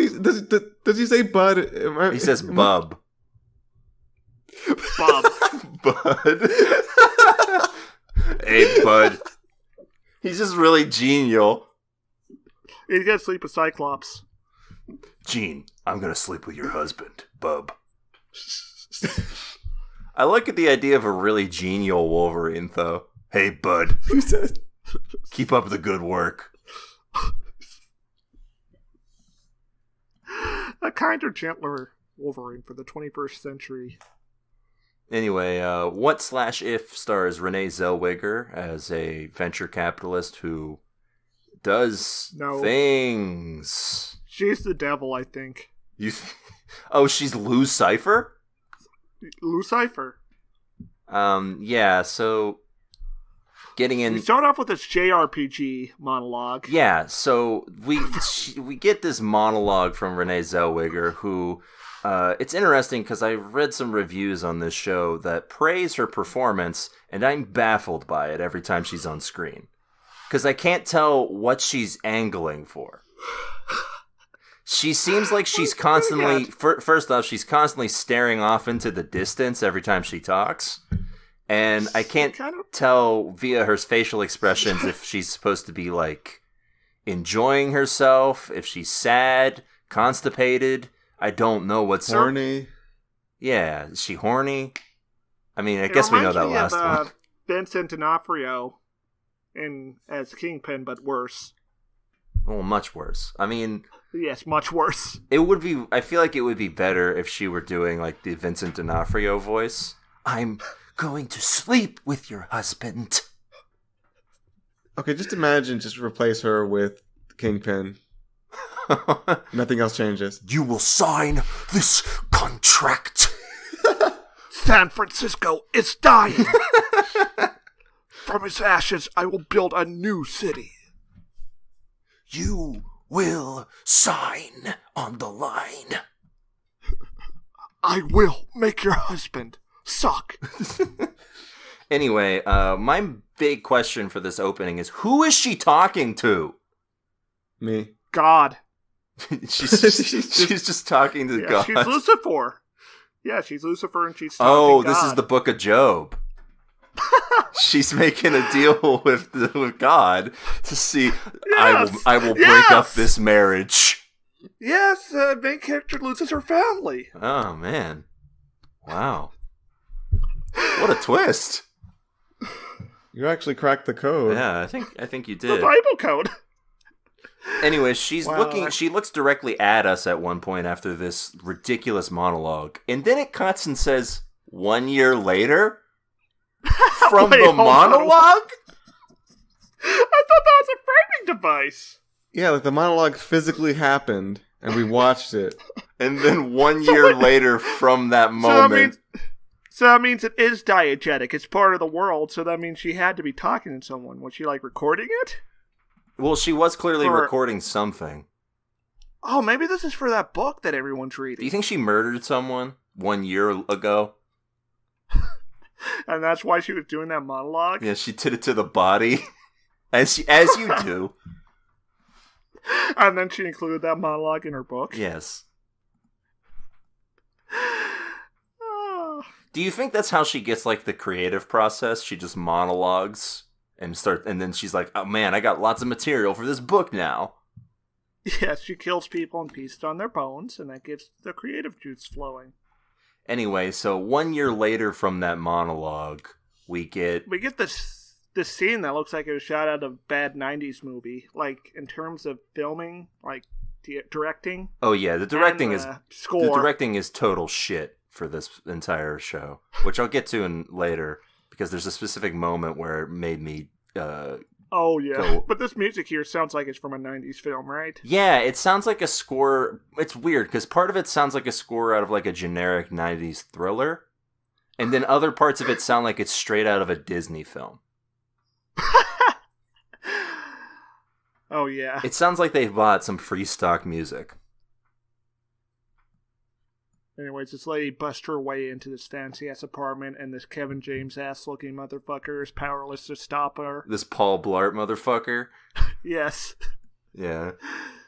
does he say Bud? He says Bub. Bob. Bud. Hey, Bud. He's just really genial. He's gonna sleep with Cyclops. Jean, I'm gonna sleep with your husband, Bub. I like the idea of a really genial Wolverine, though. Hey, Bud. Who says? Keep up the good work. A kinder, gentler Wolverine for the 21st century. Anyway, What/If stars Renee Zellweger as a venture capitalist who does things. She's the devil, I think. Oh, she's Lou Cypher? Lou Cypher. Yeah, so getting in... We start off with this JRPG monologue. Yeah, so we get this monologue from Renee Zellweger, who... it's interesting because I read some reviews on this show that praise her performance, and I'm baffled by it every time she's on screen. Because I can't tell what she's angling for. She seems like she's constantly... First off, she's constantly staring off into the distance every time she talks. And I can't tell via her facial expressions if she's supposed to be, like, enjoying herself, if she's sad, constipated... I don't know what's... Horny? Yeah, is she horny? I mean, I guess we know that last one. Vincent D'Onofrio as Kingpin, but worse. Well, much worse. I mean... Yes, much worse. It would be... I feel like it would be better if she were doing, like, the Vincent D'Onofrio voice. I'm going to sleep with your husband. Okay, just imagine, just replace her with Kingpin. Nothing else changes. You will sign this contract. San Francisco is dying. From its ashes, I will build a new city. You will sign on the line. I will make your husband suck. Anyway, my big question for this opening is, who is she talking to? Me. God. she's just talking to God. She's Lucifer. Yeah, she's Lucifer and she's talking God. This is the Book of Job. She's making a deal with God to see, yes, I will break up this marriage. Yes, main character loses her family. Oh, man. Wow. What a twist. You actually cracked the code. Yeah, I think you did. The Bible code. Anyway, she's looking. She looks directly at us at one point after this ridiculous monologue, and then it cuts and says, 1 year later? From Wait, the hold on. monologue? I thought that was a framing device. Yeah, like the monologue physically happened, and we watched it. And then 1 year later from that moment... So that means it is diegetic. It's part of the world, so that means she had to be talking to someone. Was she, like, recording it? Well, she was clearly recording something. Oh, maybe this is for that book that everyone's reading. Do you think she murdered someone 1 year ago? And that's why she was doing that monologue? Yeah, she did it to the body. As you do. And then she included that monologue in her book? Yes. Do you think that's how she gets, like, the creative process? She just monologues and then she's like, oh man, I got lots of material for this book now. Yes, she kills people and feasts on their bones, and that gets the creative juice flowing. Anyway, so 1 year later from that monologue, we get this scene that looks like it was shot out of a bad 90s movie. Like, in terms of filming, like, directing. Oh yeah, the directing score. The directing is total shit for this entire show, which I'll get to later, because there's a specific moment where it made me oh yeah, but this music here sounds like it's from a 90s film, right? Yeah, it sounds like a score. It's weird, because part of it sounds like a score out of like a generic 90s thriller, and then other parts of it sound like it's straight out of a Disney film. Oh yeah. It sounds like they bought some free stock music. Anyways, this lady busts her way into this fancy-ass apartment, and this Kevin James-ass-looking motherfucker is powerless to stop her. This Paul Blart motherfucker? Yes. Yeah.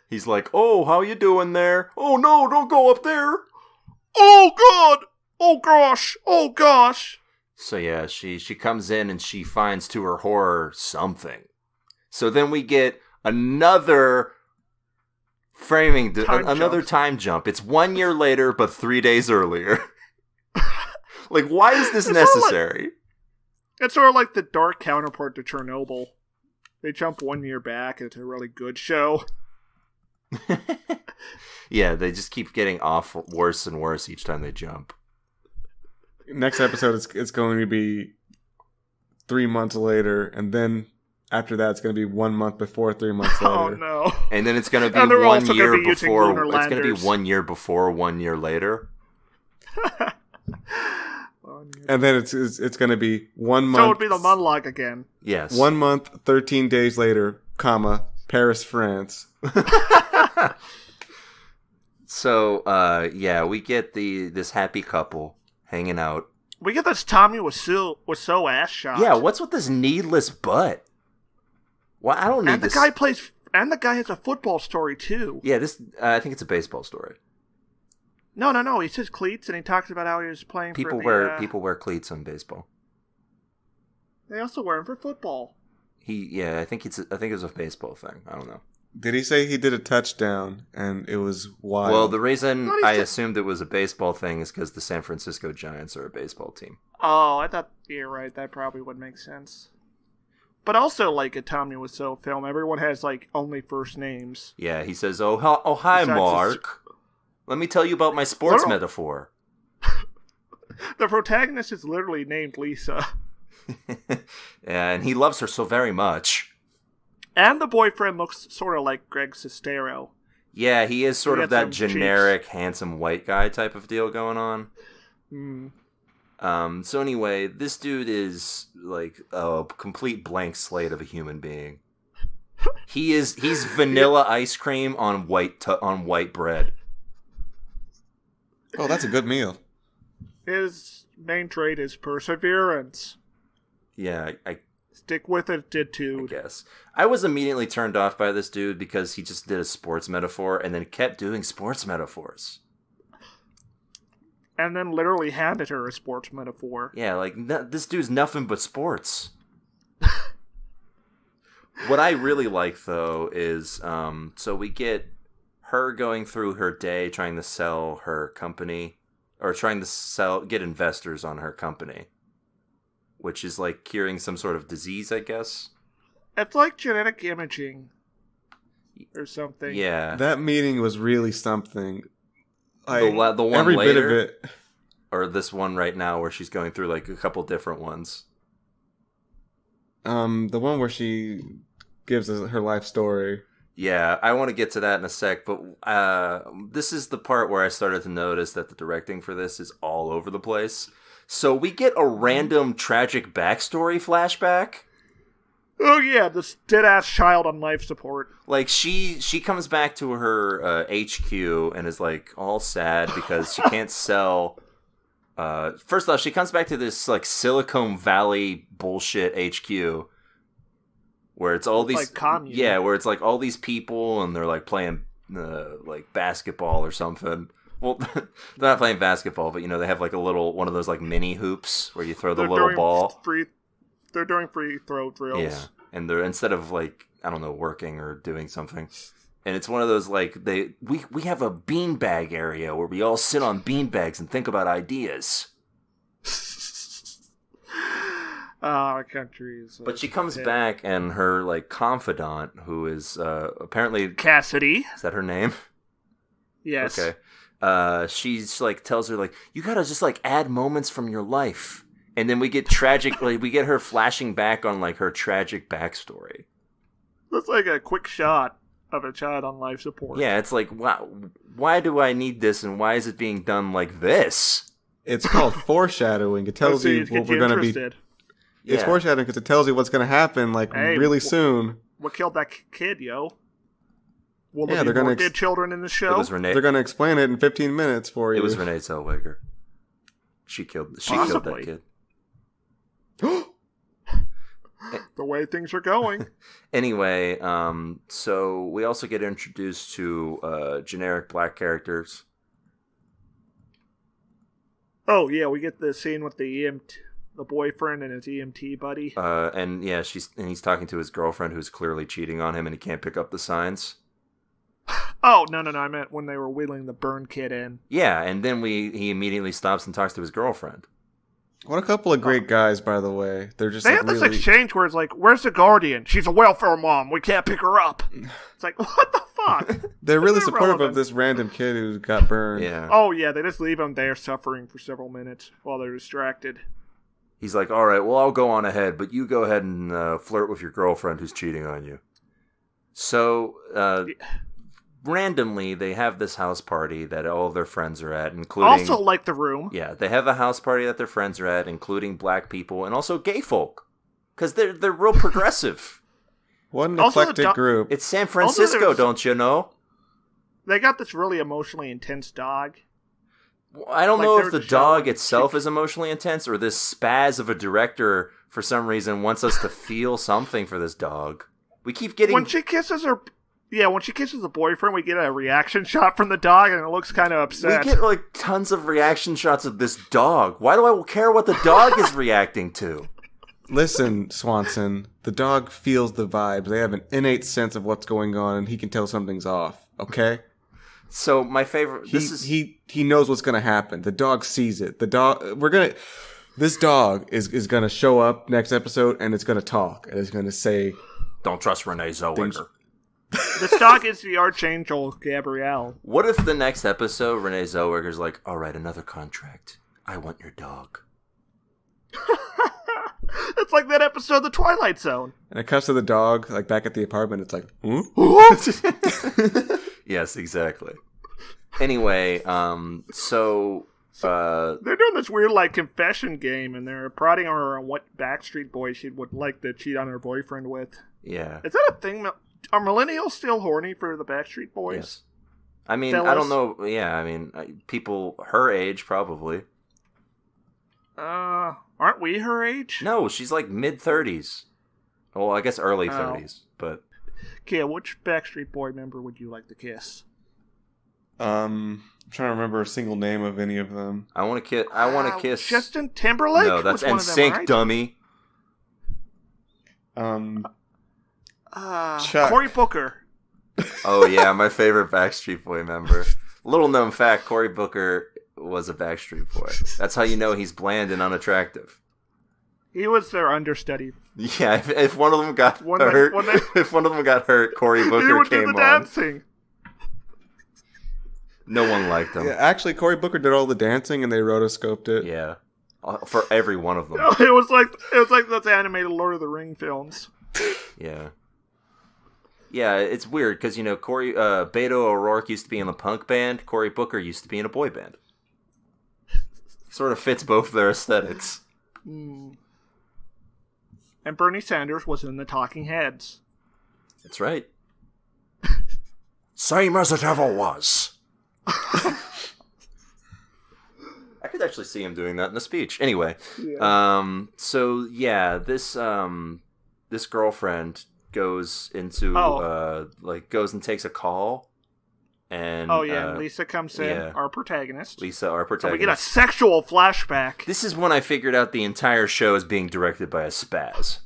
He's like, oh, how you doing there? Oh, no, don't go up there. Oh, God! Oh, gosh! Oh, gosh! So, yeah, she comes in, and she finds, to her horror, something. So then we get another... time jump. It's 1 year later, but 3 days earlier. Like, why is this necessary? It's sort of like the dark counterpart to Chernobyl. They jump 1 year back, and it's a really good show. Yeah, they just keep getting off worse and worse each time they jump. Next episode, it's going to be 3 months later, and then after that, it's going to be 1 month before 3 months later. Oh no! And then it's going to be 1 year before. It's going to be 1 year before 1 year later. And then it's going to be 1 month. So it would be the monologue again. Yes. 1 month, 13 days later, comma, Paris, France. So, yeah, we get this happy couple hanging out. We get this Tommy was so ass shot. Yeah, what's with this needless butt? Well, I don't need this. And the guy has a football story too. Yeah, I think it's a baseball story. No. He says cleats, and he talks about how he was playing. People wear cleats on baseball. They also wear them for football. I think it was a baseball thing. I don't know. Did he say he did a touchdown and it was wild? Well, the reason I assumed it was a baseball thing is because the San Francisco Giants are a baseball team. Oh, I thought you're right. That probably would make sense. But also, like a Tommy Wiseau film, everyone has like only first names. Yeah, he says, "Oh hi, Mark. Let me tell you about my sports metaphor." The protagonist is literally named Lisa. Yeah, and he loves her so very much. And the boyfriend looks sort of like Greg Sestero. Yeah, he is sort of that generic, handsome white guy type of deal going on. So anyway, this dude is like a complete blank slate of a human being. He's vanilla ice cream on white bread. Oh, that's a good meal. His main trait is perseverance. Yeah, I stick with it, dude. I guess. I was immediately turned off by this dude because he just did a sports metaphor and then kept doing sports metaphors. And then literally handed her a sports metaphor. Yeah, like, this dude's nothing but sports. What I really like, though, is, so we get her going through her day trying to sell her company, or trying to get investors on her company, which is like curing some sort of disease, I guess. It's like genetic imaging or something. Yeah. That meeting was really something. The one every later, bit of it. or this one right now where she's going through like a couple different ones. The one where she gives us her life story. Yeah, I want to get to that in a sec, but this is the part where I started to notice that the directing for this is all over the place. So we get a random tragic backstory flashback. Oh yeah, this dead-ass child on life support. Like, she comes back to her HQ and is, like, all sad because she can't sell... first off, she comes back to this, like, Silicon Valley bullshit HQ where it's all these... Like commune. Yeah, where it's, like, all these people and they're, like, playing, like, basketball or something. Well, they're not playing basketball, but, you know, they have, like, a little... One of those, like, mini hoops where you throw the little ball. They're doing free throw drills. Yeah, and they're, instead of, like, I don't know, working or doing something. And it's one of those, like, we have a beanbag area where we all sit on beanbags and think about ideas. Our country is... But she comes back, and her, like, confidant, who is apparently... Cassidy. Is that her name? Yes. Okay. She's, like, tells her, like, you gotta just, like, add moments from your life. And then we get tragic, like, we get her flashing back on, like, her tragic backstory. That's like a quick shot of a child on life support. Yeah, it's like, why do I need this, and why is it being done like this? It's called foreshadowing. It tells you what we're going to be... It's foreshadowing because it tells you what's going to happen, like, really soon. What killed that kid, yo? Will Yeah, there be more dead children in the show? It was Renee. They're going to explain it in 15 minutes for you. It was Renee Zellweger. She killed that kid. The way things are going. Anyway, so we also get introduced to generic black characters. Oh yeah, we get the scene with the boyfriend and his EMT buddy. And yeah, he's talking to his girlfriend who's clearly cheating on him, and he can't pick up the signs. Oh no! I meant when they were wheeling the burn kid in. Yeah, and then he immediately stops and talks to his girlfriend. What a couple of great guys, by the way. They're just they have this exchange where it's like, "Where's the guardian? She's a welfare mom. We can't pick her up." It's like, what the fuck? They're really supportive of this random kid who got burned. Yeah. Oh yeah, they just leave him there suffering for several minutes while they're distracted. He's like, "All right, well, I'll go on ahead, but you go ahead and flirt with your girlfriend who's cheating on you." So, randomly, they have this house party that all of their friends are at, including... Also like the room. Yeah, they have a house party that their friends are at, including black people and also gay folk. Because they're real progressive. What an eclectic group. It's San Francisco, don't you know? They got this really emotionally intense dog. I don't know if the dog itself is emotionally intense or this spaz of a director, for some reason, wants us to feel something for this dog. We keep getting... When she kisses the boyfriend, we get a reaction shot from the dog, and it looks kind of upset. We get, like, tons of reaction shots of this dog. Why do I care what the dog is reacting to? Listen, Swanson, the dog feels the vibes. They have an innate sense of what's going on, and he can tell something's off, okay? So, my favorite... He knows what's going to happen. The dog sees it. This dog is going to show up next episode, and it's going to talk, and it's going to say... Don't trust Renee Zellweger. This dog is the Archangel Gabrielle. What if the next episode, Renee Zellweger's like, all right, another contract. I want your dog. It's like that episode of The Twilight Zone. And it cuts to the dog, like, back at the apartment. It's like, Yes, exactly. Anyway, so they're doing this weird, like, confession game, and they're prodding her on what Backstreet Boy she would like to cheat on her boyfriend with. Yeah. Is that a thing? Are millennials still horny for the Backstreet Boys? Yes. I mean, I don't know. Yeah, I mean, people her age, probably. Aren't we her age? No, she's like mid-30s. Well, I guess early 30s, but... Okay, which Backstreet Boy member would you like to kiss? I'm trying to remember a single name of any of them. I want to kiss... Justin Timberlake? No, that's NSYNC, right? Dummy. Chuck. Cory Booker. Oh, yeah, my favorite Backstreet Boy member. Little known fact, Cory Booker was a Backstreet Boy. That's how you know he's bland and unattractive. He was their understudy. Yeah, if one of them got hurt, if one of them got hurt, Cory Booker came on. He would do the dancing. No one liked him. Yeah, actually, Cory Booker did all the dancing, and they rotoscoped it. Yeah. For every one of them. It was like those animated Lord of the Ring films. Yeah. Yeah, it's weird because, Beto O'Rourke used to be in a punk band. Cory Booker used to be in a boy band. Sort of fits both their aesthetics. Mm. And Bernie Sanders was in the Talking Heads. That's right. Same as it ever was. I could actually see him doing that in a speech. Anyway, this girlfriend goes into goes and takes a call, and Lisa comes in, our protagonist. And we get a sexual flashback. This is when I figured out the entire show is being directed by a spaz.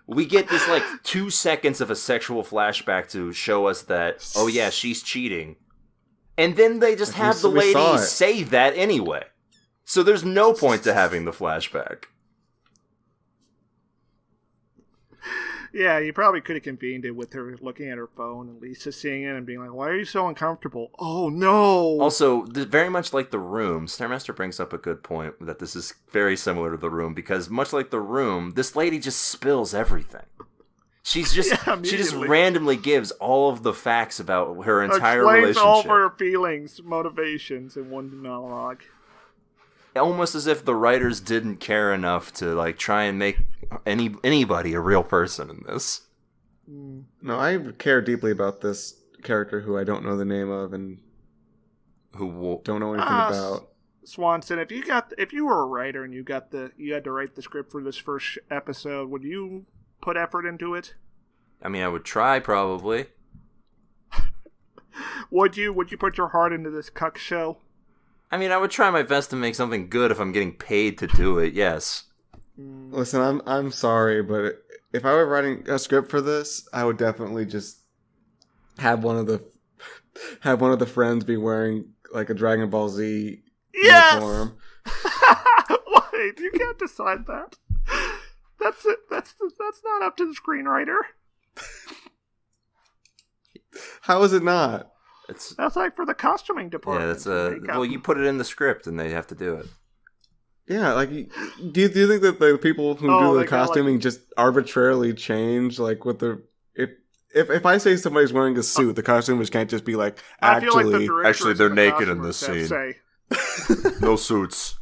We get this 2 seconds of a sexual flashback to show us that she's cheating. And then they just have the lady say that anyway. So there's no point to having the flashback. Yeah, you probably could have convened it with her looking at her phone and Lisa seeing it and being like, why are you so uncomfortable? Oh, no! Also, very much like The Room, Starmaster brings up a good point that this is very similar to The Room, because much like The Room, this lady just spills everything. She just randomly gives all of the facts about her entire relationship. Explains all of her feelings, motivations in one monologue. Almost as if the writers didn't care enough to try and make anybody a real person in this. No, I care deeply about this character who I don't know the name of and who don't know anything about. Swanson, if you were a writer and you had to write the script for this first episode, would you put effort into it? I mean, I would try, probably. Would you put your heart into this cuck show? I mean, I would try my best to make something good if I'm getting paid to do it, yes. Listen, I'm sorry, but if I were writing a script for this, I would definitely just have one of the friends be wearing a Dragon Ball Z uniform. Wait, you can't decide that. That's it. That's not up to the screenwriter. How is it not? That's for the costuming department. Yeah, you put it in the script and they have to do it. Yeah, do you think that the people who do the costuming just arbitrarily change with the if I say somebody's wearing a suit, the costumers can't just be actually they're naked in this scene. No suits.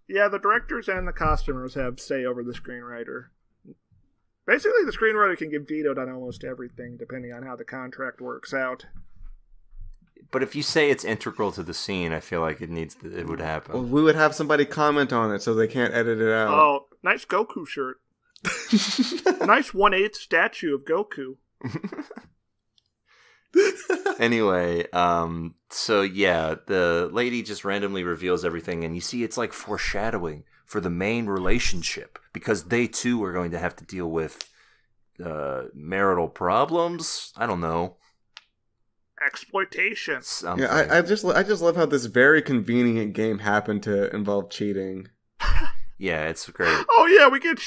Yeah, the directors and the costumers have say over the screenwriter. Basically, the screenwriter can get vetoed on almost everything, depending on how the contract works out. But if you say it's integral to the scene, I feel like it would happen. Well, we would have somebody comment on it so they can't edit it out. Oh, nice Goku shirt. Nice 1/8 statue of Goku. Anyway, the lady just randomly reveals everything, and you see it's like foreshadowing for the main relationship, because they too are going to have to deal with marital problems. I don't know. Exploitation. Something. Yeah, I just love how this very convenient game happened to involve cheating. Yeah, it's great. Oh yeah, we get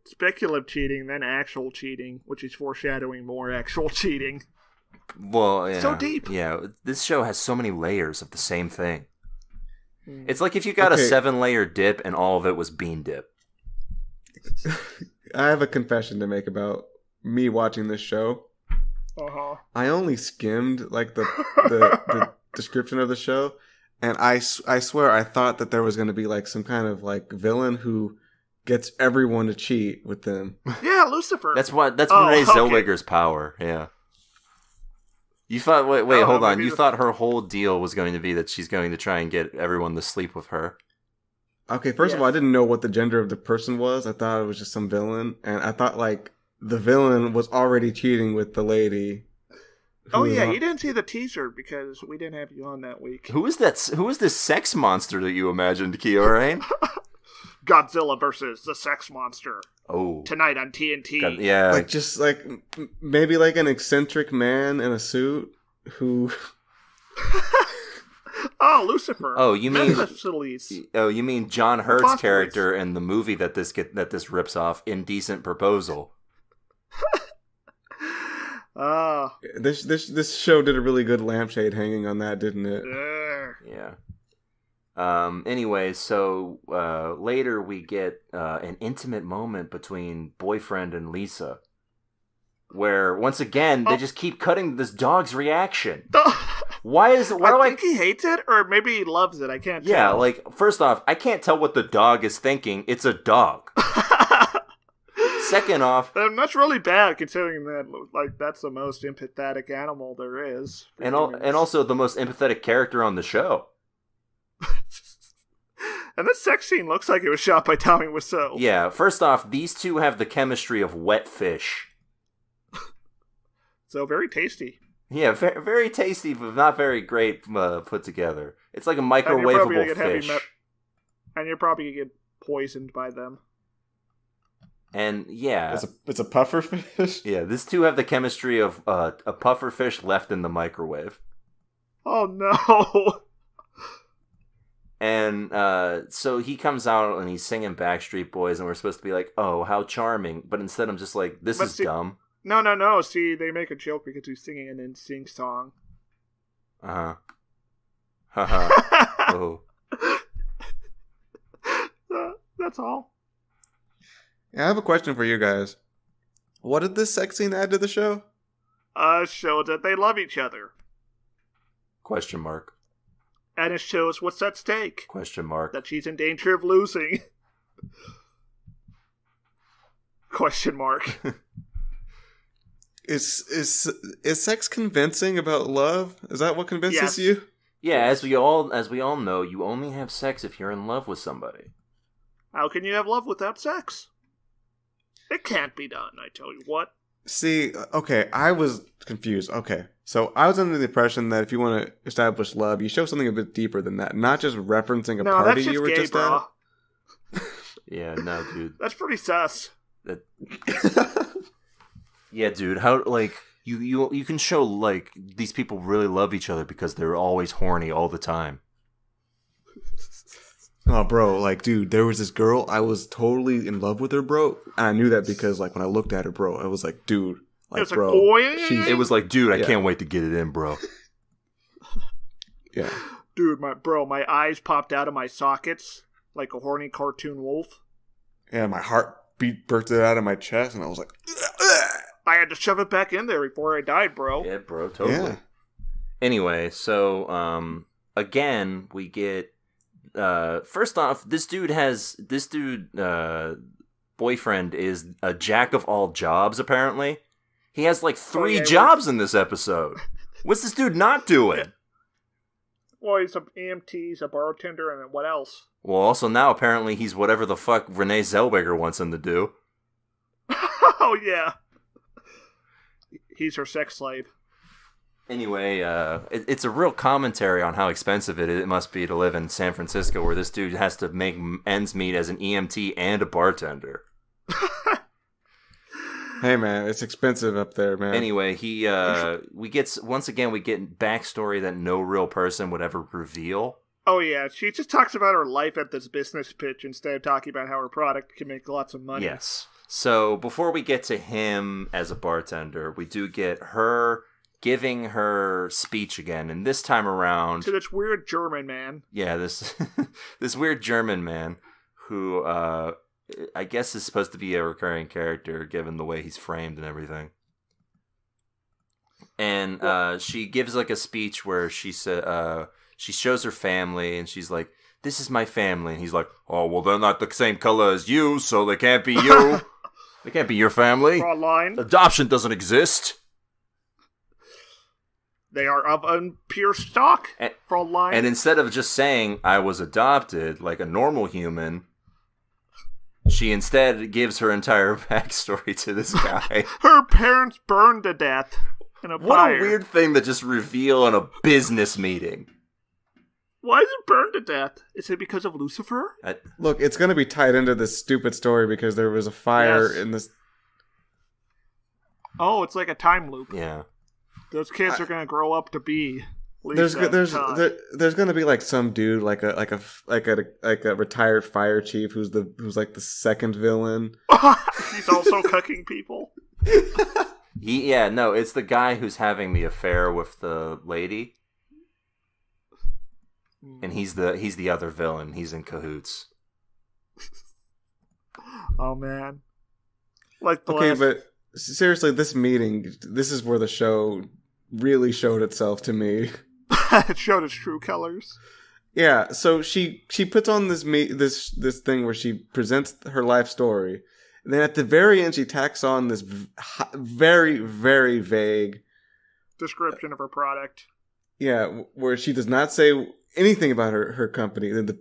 speculative cheating, then actual cheating, which is foreshadowing more actual cheating. Well, yeah. So deep. Yeah, this show has so many layers of the same thing. It's like if you got a 7-layer dip and all of it was bean dip. I have a confession to make about me watching this show. Uh-huh. I only skimmed the description of the show, and I swear I thought that there was going to be some kind of villain who gets everyone to cheat with them. Yeah, Lucifer. That's Renee Zellweger's power. Yeah. You thought hold on. You thought her whole deal was going to be that she's going to try and get everyone to sleep with her. Okay, first of all, I didn't know what the gender of the person was. I thought it was just some villain, and I thought the villain was already cheating with the lady. Oh yeah, you didn't see the teaser because we didn't have you on that week. Who is that? Who is this sex monster that you imagined, Kyorain? Godzilla versus the sex monster. Oh, tonight on TNT. Yeah, maybe an eccentric man in a suit who. Oh, Lucifer. Oh, you mean John Hurt's character in the movie that this rips off, Indecent Proposal. This show did a really good lampshade hanging on that, didn't it? Yeah. Anyway, so later we get an intimate moment between boyfriend and Lisa, where once again they just keep cutting this dog's reaction. Why do I think he hates it, or maybe he loves it. I can't tell. Yeah, like, first off, I can't tell what the dog is thinking. It's a dog. Second off... that's really bad, considering that, like, that's the most empathetic animal there is. And also the most empathetic character on the show. And this sex scene looks like it was shot by Tommy Wiseau. Yeah, first off, these two have the chemistry of wet fish. So, very tasty. Yeah, very tasty, but not very great put together. It's like a microwavable fish. And you're probably going to get poisoned by them. And, yeah. It's a puffer fish? Yeah, these two have the chemistry of a puffer fish left in the microwave. Oh, no. And so he comes out and he's singing Backstreet Boys, and we're supposed to be like, oh, how charming. But instead I'm just like, this is dumb. No. See, they make a joke because he's singing an NSYNC song. Uh-huh. Haha. Oh. That's all. Yeah, I have a question for you guys. What did this sex scene add to the show? Show that they love each other. Question mark. And it shows what's at stake. Question mark. That she's in danger of losing. Question mark. Is sex convincing about love? Is that what convinces you? Yeah, as we all know, you only have sex if you're in love with somebody. How can you have love without sex? It can't be done, I tell you what. See, okay, I was confused. Okay, so I was under the impression that if you want to establish love, you show something a bit deeper than that, not just referencing a party you were gay, just bro. at. Yeah, no, dude. That's pretty sus. Yeah, dude. How, like, you can show, like, these people really love each other because they're always horny all the time. Oh, bro, like, dude, there was this girl, I was totally in love with her, bro. And I knew that because, like, when I looked at her, bro, I was like, dude, like, bro. It was like, dude, I can't wait to get it in, bro. Yeah. Dude, my eyes popped out of my sockets like a horny cartoon wolf. Yeah, my heart bursted out of my chest, and I was like, I had to shove it back in there before I died, bro. Yeah, bro, totally. Yeah. Anyway, so, again, we get, first off, this dude, boyfriend is a jack of all jobs, apparently. He has, like, 3 jobs in this episode. What's this dude not doing? Well, he's an EMT, he's a bartender, and what else? Well, also now, apparently, he's whatever the fuck Renee Zellweger wants him to do. Oh, yeah. He's her sex slave. Anyway, it's a real commentary on how expensive it must be to live in San Francisco, where this dude has to make ends meet as an EMT and a bartender. Hey, man, it's expensive up there, man. Anyway, we get backstory that no real person would ever reveal. Oh, yeah, she just talks about her life at this business pitch instead of talking about how her product can make lots of money. Yes. So, before we get to him as a bartender, we do get her giving her speech again, and this time around... to this weird German man. Yeah, this weird German man who, I guess is supposed to be a recurring character, given the way he's framed and everything. And she gives, like, a speech where she shows her family, and she's like, this is my family. And he's like, oh, well, they're not the same color as you, so they can't be you. They can't be your family. Fraulein. Adoption doesn't exist. They are of pure stock, Fraulein. And instead of just saying, I was adopted, like a normal human, she instead gives her entire backstory to this guy. Her parents burned to death in a fire. What a weird thing to just reveal in a business meeting. Why is it burned to death? Is it because of Lucifer? Look, it's going to be tied into this stupid story because there was a fire in this... Oh, it's like a time loop. Yeah. Those kids are going to grow up to be Lisa. There's going to be like some dude, like a retired fire chief who's like the second villain. He's also cooking people. It's the guy who's having the affair with the lady. and he's the other villain. He's in cahoots. Oh man. Like the Okay, last... but seriously, this meeting, this is where the show really showed itself to me. It showed its true colors. Yeah, so she puts on this thing where she presents her life story. And then at the very end, she tacks on this very, very vague description of her product. Yeah, where she does not say anything about her company. The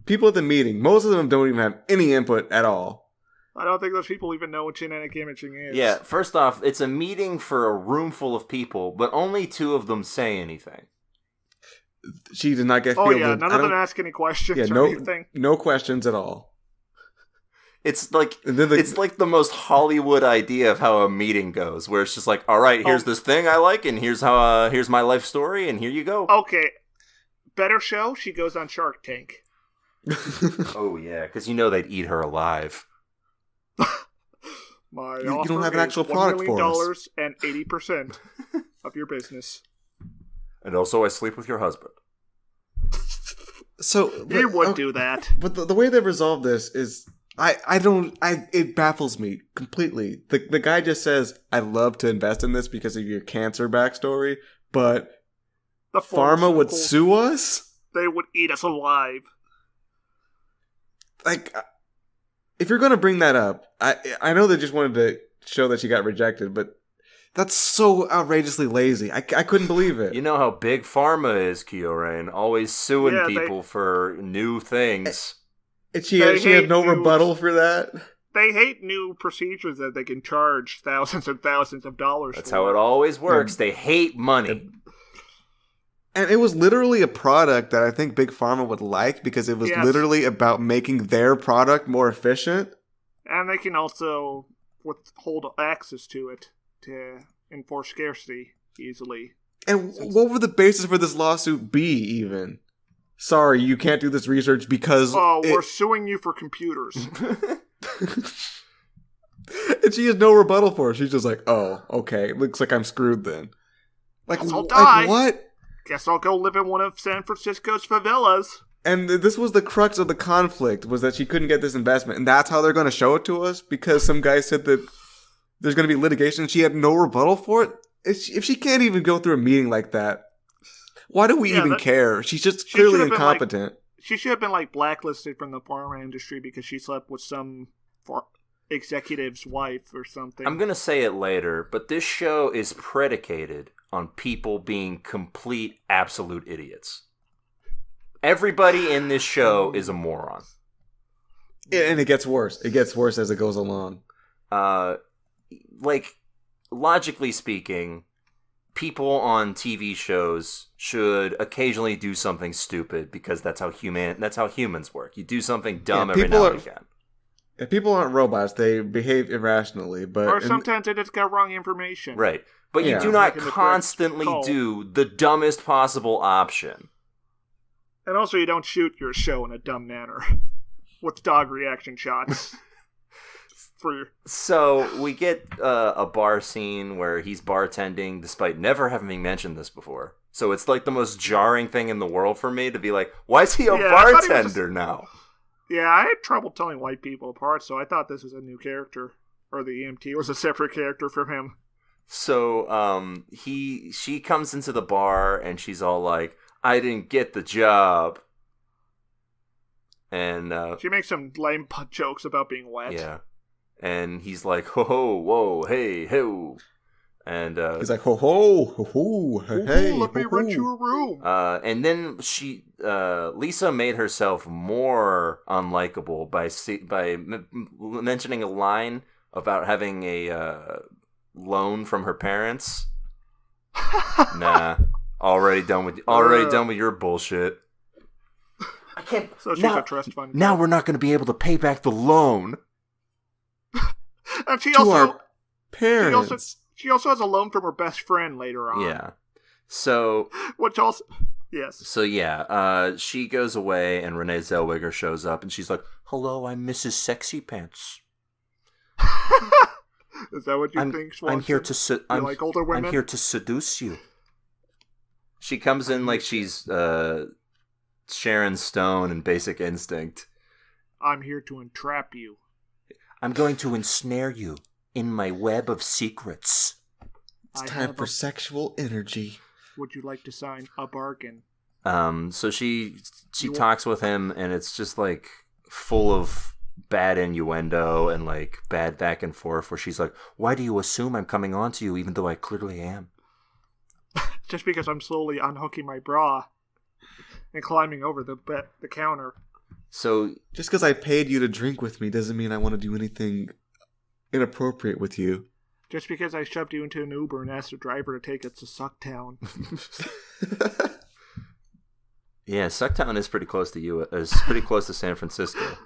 people at the meeting, most of them don't even have any input at all. I don't think those people even know what genetic imaging is. Yeah, first off, it's a meeting for a room full of people, but only 2 of them say anything. She did not get Oh fielded. yeah, none of them ask any questions or anything. No questions at all. It's like it's like the most Hollywood idea of how a meeting goes, where it's just like, all right, here's this thing I like, and here's how here's my life story, and here you go. Okay, better show. She goes on Shark Tank. Oh yeah, because you know they'd eat her alive. You don't have an actual product for us. $1 million and 80% of your business. And also, I sleep with your husband. So he would do that. But the way they resolve this is, it baffles me completely. The guy just says, "I'd love to invest in this because of your cancer backstory," but the pharma would sue us. They would eat us alive. Like, if you're going to bring that up, I know they just wanted to show that she got rejected, but that's so outrageously lazy. I couldn't believe it. You know how big pharma is, Kyorain. Always suing people for new things. And she had no rebuttal for that? They hate new procedures that they can charge thousands and thousands of dollars That's for. how it always works. They hate money. And it was literally a product that I think Big Pharma would like, because it was literally about making their product more efficient. And they can also withhold access to it to enforce scarcity easily. And what would the basis for this lawsuit be, even? Sorry, you can't do this research because... Oh, we're suing you for computers. And she has no rebuttal for it. She's just like, oh, okay, looks like I'm screwed then. Like, I'll die. What? Guess I'll go live in one of San Francisco's favelas. And this was the crux of the conflict, was that she couldn't get this investment. And that's how they're going to show it to us? Because some guy said that there's going to be litigation and she had no rebuttal for it? If she can't even go through a meeting like that, why do we even care? She's just clearly incompetent. She should have been blacklisted from the pharma industry because she slept with some executive's wife or something. I'm going to say it later, but this show is predicated on people being complete, absolute idiots. Everybody in this show is a moron. And it gets worse. It gets worse as it goes along. Logically speaking, people on TV shows should occasionally do something stupid because that's how humans work. You do something dumb every now and again. If people aren't robots, they behave irrationally, or sometimes they just got wrong information. Right. But you do not constantly do the dumbest possible option. And also, you don't shoot your show in a dumb manner with dog reaction shots. So we get a bar scene where he's bartending, despite never having mentioned this before. So it's like the most jarring thing in the world for me to be like, why is he a bartender now? Yeah, I had trouble telling white people apart, so I thought this was a new character. Or the EMT was a separate character from him. So she comes into the bar and she's all like, I didn't get the job. And she makes some lame jokes about being wet. Yeah. And he's like, ho ho, whoa, hey, ho. And he's like, ho ho, ho ho, hey, let me rent you a room. And then Lisa made herself more unlikable by mentioning a line about having a loan from her parents. Nah, already done with your bullshit. I can't. So she's a trust fund. Now we're not going to be able to pay back the loan. And she our parents. She also has a loan from her best friend later on. Yeah. So. Which also. Yes. So yeah, she goes away and Renee Zellweger shows up and she's like, "Hello, I'm Mrs. Sexy Pants." Is that what you think, Swanson? I'm here to like older women? I'm here to seduce you. She comes in like she's Sharon Stone in Basic Instinct. I'm here to entrap you. I'm going to ensnare you in my web of secrets. It's time for sexual energy. Would you like to sign a bargain? So she talks with him, and it's just like full of bad innuendo and like bad back and forth, where she's like, "Why do you assume I'm coming on to you, even though I clearly am?" Just because I'm slowly unhooking my bra and climbing over the counter. So just because I paid you to drink with me doesn't mean I want to do anything inappropriate with you. Just because I shoved you into an Uber and asked the driver to take us to Sucktown. Yeah, Sucktown is pretty close to you. Is pretty close to San Francisco.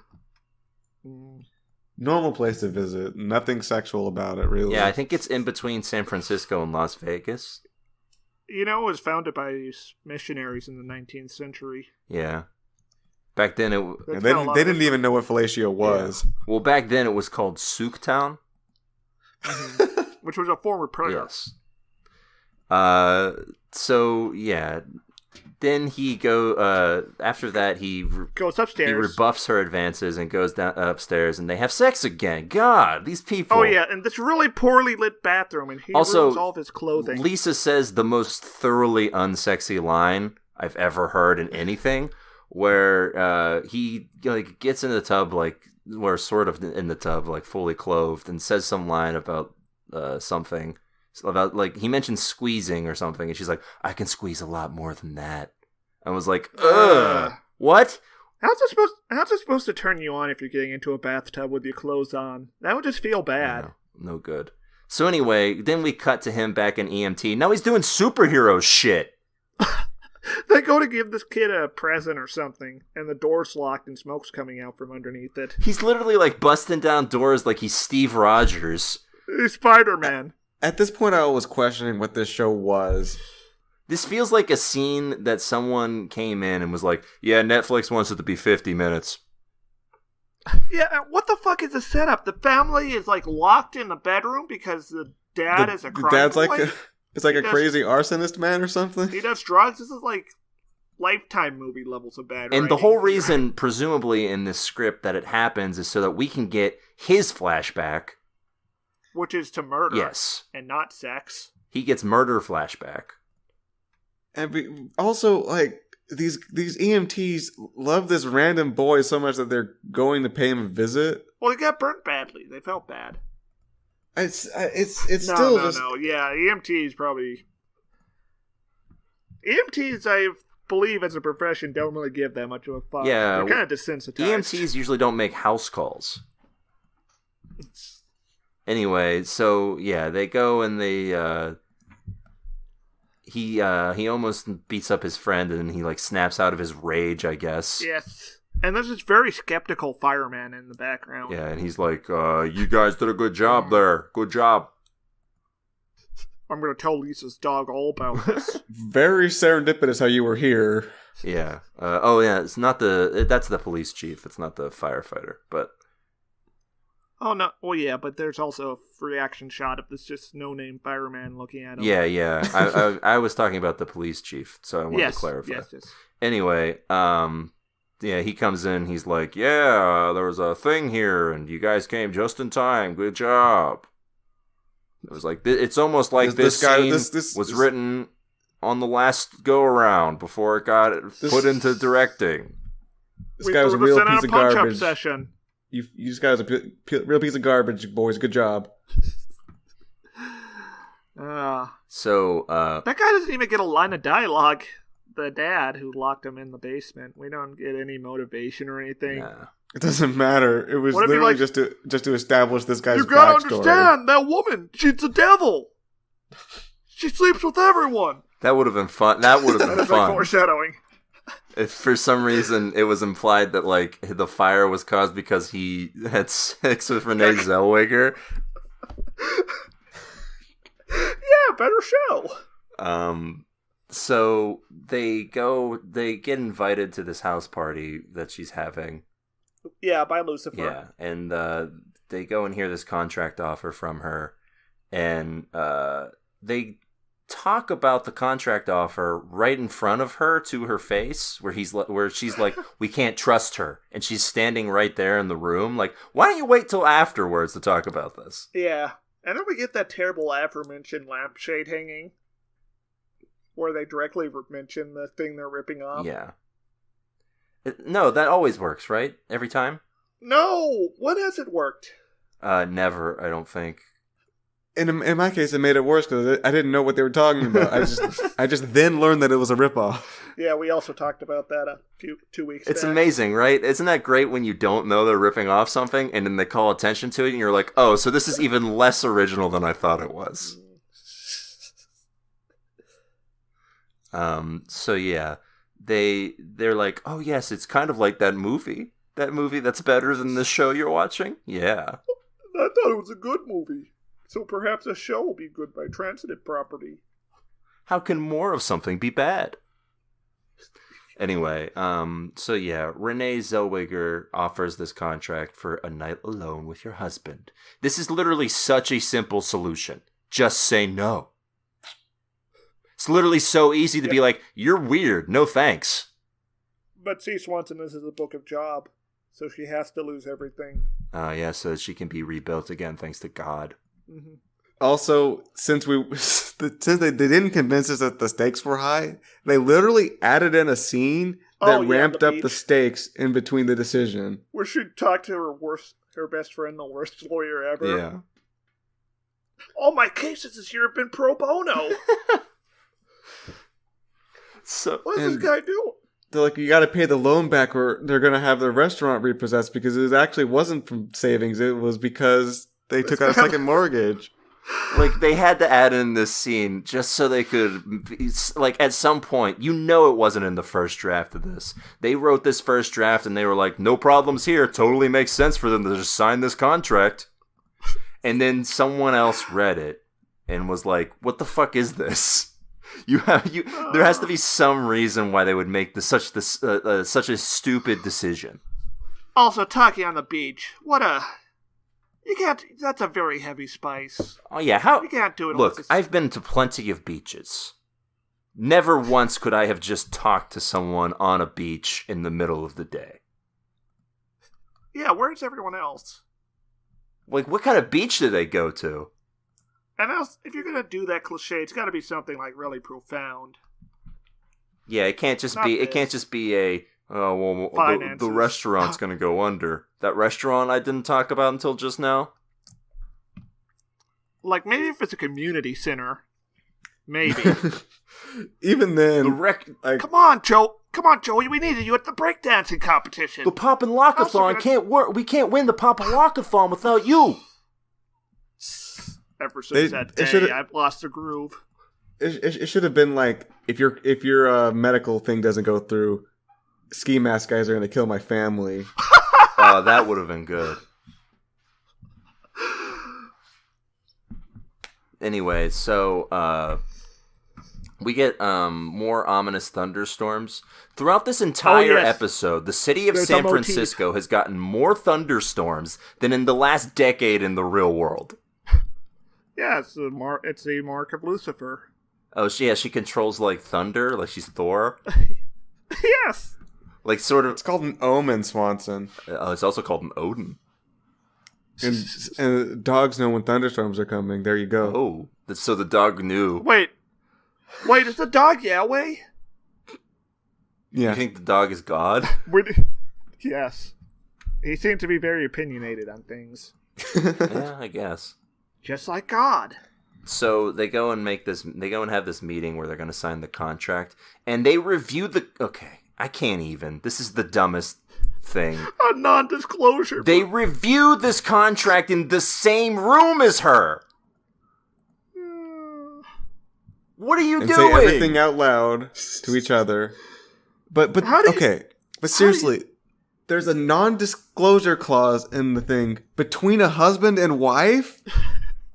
Normal place to visit. Nothing sexual about it, really. Yeah, I think it's in between San Francisco and Las Vegas. You know, it was founded by missionaries in the 19th century. Yeah. Back then, they didn't even know what fellatio was. Yeah. Well, back then it was called Souktown. Which was a former prayer. Yes. So, yeah. Then he after that, he goes upstairs. He rebuffs her advances and goes down upstairs, and they have sex again. God, these people. Oh, yeah, and this really poorly lit bathroom, and he ruins all of his clothing. Lisa says the most thoroughly unsexy line I've ever heard in anything, where he gets in the tub, or sort of in the tub, fully clothed, and says some line about something. About, he mentions squeezing or something, and she's like, "I can squeeze a lot more than that." I was like, ugh, what? How's it supposed to turn you on if you're getting into a bathtub with your clothes on? That would just feel bad. No good. So anyway, then we cut to him back in EMT. Now he's doing superhero shit. They go to give this kid a present or something, and the door's locked and smoke's coming out from underneath it. He's literally busting down doors like he's Steve Rogers. He's Spider-Man. At this point, I was questioning what this show was. This feels like a scene that someone came in and was like, "Yeah, Netflix wants it to be 50 minutes." Yeah, what the fuck is the setup? The family is locked in the bedroom because the dad is a crime dad's boy? It's a crazy arsonist man or something. He does drugs. This is Lifetime movie levels of bad. And the whole reason, presumably in this script, that it happens is so that we can get his flashback. Which is to murder. Yes. And not sex. He gets murder flashback. And also, these EMTs love this random boy so much that they're going to pay him a visit. Well, he got burnt badly. They felt bad. It's still just... No. Yeah, EMTs probably... EMTs, I believe, as a profession, don't really give that much of a fuck. Yeah. They're kind of desensitized. EMTs usually don't make house calls. Anyway, so, yeah, they go and they... He almost beats up his friend, and he snaps out of his rage, I guess. Yes. And there's this very skeptical fireman in the background. Yeah, and he's like, "You guys did a good job there. Good job." I'm going to tell Lisa's dog all about this. Very serendipitous how you were here. Yeah. It's not that's the police chief. It's not the firefighter, but... Oh, no. Well, yeah, but there's also a free action shot of this just no-name fireman looking at him. Yeah. I was talking about the police chief, so I wanted to clarify. Yes. Anyway, he comes in, he's like, "Yeah, there was a thing here, and you guys came just in time. Good job." It was like, it's almost like this scene was written on the last go-around before it got put into directing. This guy was a real piece of garbage. Session. You just got a real piece of garbage, boys. Good job. That guy doesn't even get a line of dialogue. The dad who locked him in the basement. We don't get any motivation or anything. Nah. It doesn't matter. It was literally just to establish this guy's backstory. You gotta understand, that woman, she's the devil. She sleeps with everyone. That would have been fun. That would have been fun. Foreshadowing. If for some reason it was implied that the fire was caused because he had sex with Renee Zellweger. Yeah, better show. So they get invited to this house party that she's having. Yeah, by Lucifer. Yeah, and they go and hear this contract offer from her, and they talk about the contract offer right in front of her to her face, where she's like, we can't trust her, and she's standing right there in the room. Like, why don't you wait till afterwards to talk about this? Yeah. And then we get that terrible aforementioned lampshade hanging, where they directly mention the thing they're ripping off. Yeah. No, that always works, right? Every time? No! When has it worked? Never, I don't think. In my case, it made it worse because I didn't know what they were talking about. I just then learned that it was a ripoff. Yeah, we also talked about that 2 weeks It's back. amazing, right? Isn't that great when you don't know they're ripping off something and then they call attention to it and you're like, oh, so this is even less original than I thought it was. So yeah, they're like, oh yes, it's kind of like that movie that's better than the show you're watching. Yeah. I thought it was a good movie. So perhaps a show will be good by transitive property. How can more of something be bad? Anyway, so yeah, Renee Zellweger offers this contract for a night alone with your husband. This is literally such a simple solution. Just say no. It's literally so easy to be like, you're weird, no thanks. But see, Swanson, this is a book of Job, so she has to lose everything. Yeah, so that she can be rebuilt again, thanks to God. Mm-hmm. Also, since they didn't convince us that the stakes were high, they literally added in a scene that ramped up the stakes in between the decision. Where she talked to her best friend, the worst lawyer ever. Yeah. All my cases this year have been pro bono. So what is this guy doing? They're like, you got to pay the loan back, or they're going to have the restaurant repossessed, because it actually wasn't from savings; it was because they took out a second mortgage. Like, they had to add in this scene just so they could, like, at some point, you know it wasn't in the first draft of this. They wrote this first draft and they were like, no problems here. Totally makes sense for them to just sign this contract. And then someone else read it and was like, what the fuck is this? There has to be some reason why they would make such a stupid decision. Also, talking on the beach. You can't. That's a very heavy spice. Oh yeah, how? You can't do it. Look, I've been to plenty of beaches. Never once could I have just talked to someone on a beach in the middle of the day. Yeah, where's everyone else? Like, what kind of beach did they go to? And else, if you're gonna do that cliche, it's got to be something like really profound. Yeah, it can't just be. It can't just be a. Oh, well, the restaurant's going to go under. That restaurant I didn't talk about until just now? Like, maybe if it's a community center. Maybe. Even then... Come on, Joey. We needed you at the breakdancing competition. The Pop and Lockathon can't work. We can't win the Pop and Lockathon without you. Ever since that day, I've lost the groove. It should have been like, if your medical thing doesn't go through... Ski mask guys are going to kill my family. Oh, that would have been good. Anyway, so we get more ominous thunderstorms. Throughout this entire episode, the city of San Francisco has gotten more thunderstorms than in the last decade in the real world. Yeah, it's the mark of Lucifer. Oh, she controls, like, thunder, like she's Thor? Yes! Like, sort of... It's called an omen, Swanson. It's also called an Odin. And dogs know when thunderstorms are coming. There you go. Oh, so the dog knew. Wait, is the dog Yahweh? Yeah. You think the dog is God? Yes. He seemed to be very opinionated on things. Yeah, I guess. Just like God. So they go and have this meeting where they're going to sign the contract, and they review okay, I can't even. This is the dumbest thing. A non-disclosure. They review this contract in the same room as her. What are you doing? Say everything out loud to each other. But okay. But seriously, there's a non-disclosure clause in the thing between a husband and wife?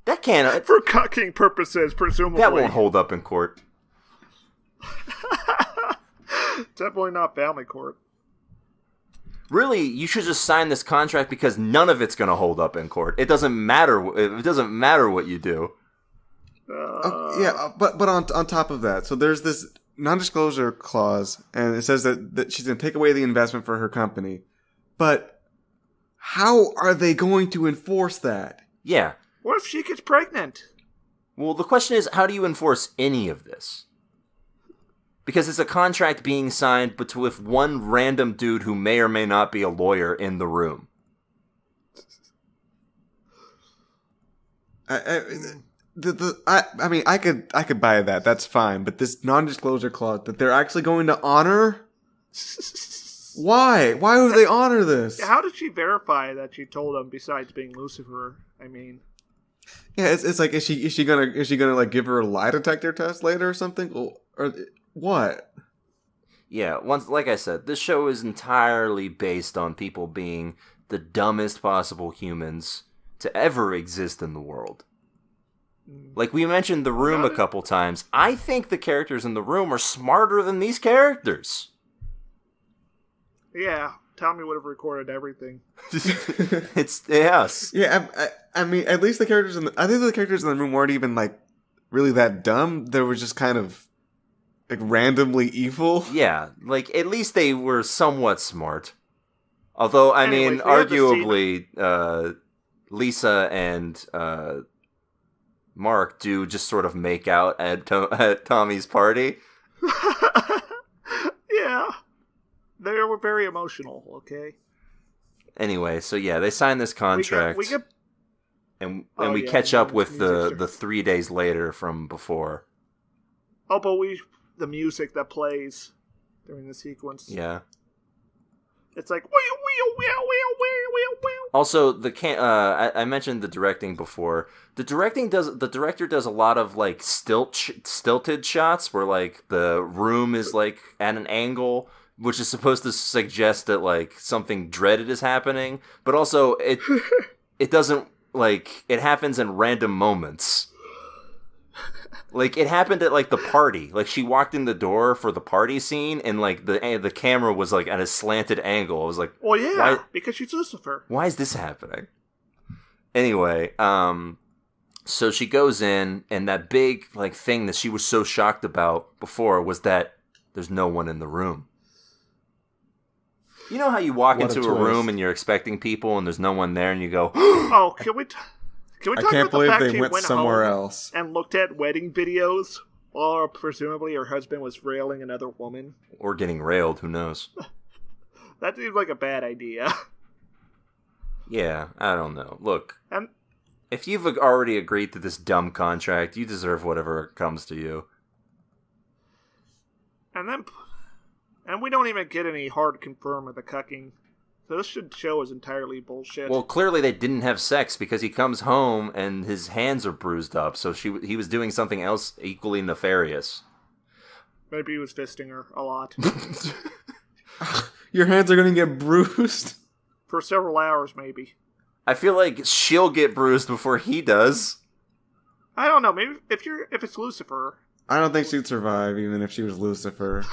That can't... For cucking purposes, presumably. That won't hold up in court. Definitely not family court. Really, you should just sign this contract because none of it's going to hold up in court. It doesn't matter. It doesn't matter what you do. But on top of that, so there's this non-disclosure clause, and it says that she's going to take away the investment for her company. But how are they going to enforce that? Yeah. What if she gets pregnant? Well, the question is, how do you enforce any of this? Because it's a contract being signed with one random dude who may or may not be a lawyer in the room. I mean, I could buy that. That's fine. But this non-disclosure clause that they're actually going to honor? Why? Why would they honor this? How did she verify that she told him besides being Lucifer? I mean, yeah, it's like is she gonna like give her a lie detector test later or something or what? Yeah, like I said, this show is entirely based on people being the dumbest possible humans to ever exist in the world. Like we mentioned The Room a couple times. I think the characters in The Room are smarter than these characters. Yeah, Tommy would have recorded everything. It's yes. Yeah, I mean, at least I think the characters in The Room weren't even like really that dumb. They were just kind of like randomly evil. Yeah, like at least they were somewhat smart. Although, I mean, arguably, Lisa and Mark do just sort of make out at Tommy's party. Yeah. They were very emotional, okay? Anyway, so yeah, they sign this contract. And we catch up with the 3 days later from before. Oh, but the music that plays during the sequence. Yeah. It's like, also, I mentioned the directing before. The director does a lot of like stilted shots where like the room is like at an angle, which is supposed to suggest that like something dreaded is happening, but also it doesn't, like, it happens in random moments. Like, it happened at, like, the party. Like, she walked in the door for the party scene, and, like, the camera was, like, at a slanted angle. I was like, well, yeah, because she's Lucifer. Why is this happening? Anyway, so she goes in, and that big, like, thing that she was so shocked about before was that there's no one in the room. You know how you walk into a room and you're expecting people, and there's no one there, and you go, oh, can we talk I can't about the fact believe they she went went somewhere home else and looked at wedding videos while presumably her husband was railing another woman? Or getting railed, who knows? That seems like a bad idea. Yeah, I don't know. Look, if you've already agreed to this dumb contract, you deserve whatever comes to you. And we don't even get any hard confirm of the cucking. So this show is entirely bullshit. Well, clearly they didn't have sex because he comes home and his hands are bruised up. So he was doing something else equally nefarious. Maybe he was fisting her a lot. Your hands are going to get bruised? For several hours, maybe. I feel like she'll get bruised before he does. I don't know. Maybe if it's Lucifer. I don't think she'd survive even if she was Lucifer.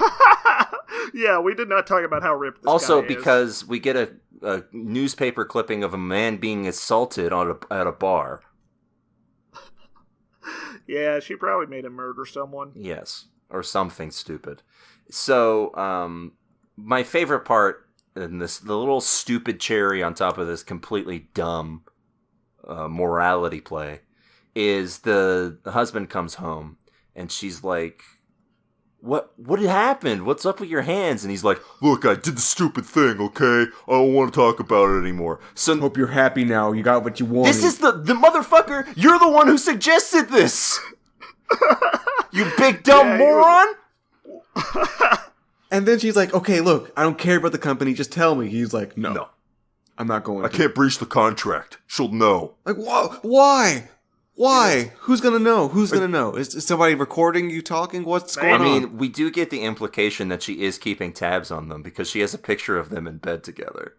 Yeah, we did not talk about how ripped this also, guy because we get a newspaper clipping of a man being assaulted at a bar. Yeah, she probably made him murder someone. Yes, or something stupid. So, my favorite part in this, the little stupid cherry on top of this completely dumb morality play, is the husband comes home and she's like, What happened? What's up with your hands? And he's like, look, I did the stupid thing, okay? I don't want to talk about it anymore. So hope you're happy now. You got what you wanted. This is the motherfucker. You're the one who suggested this. You big dumb moron. And then she's like, okay, look, I don't care about the company. Just tell me. He's like, no. I'm not going to. I can't breach the contract. She'll know. Like, why? Why? Who's gonna know? Who's gonna know? Is somebody recording you talking? What's going on? I mean, we do get the implication that she is keeping tabs on them because she has a picture of them in bed together.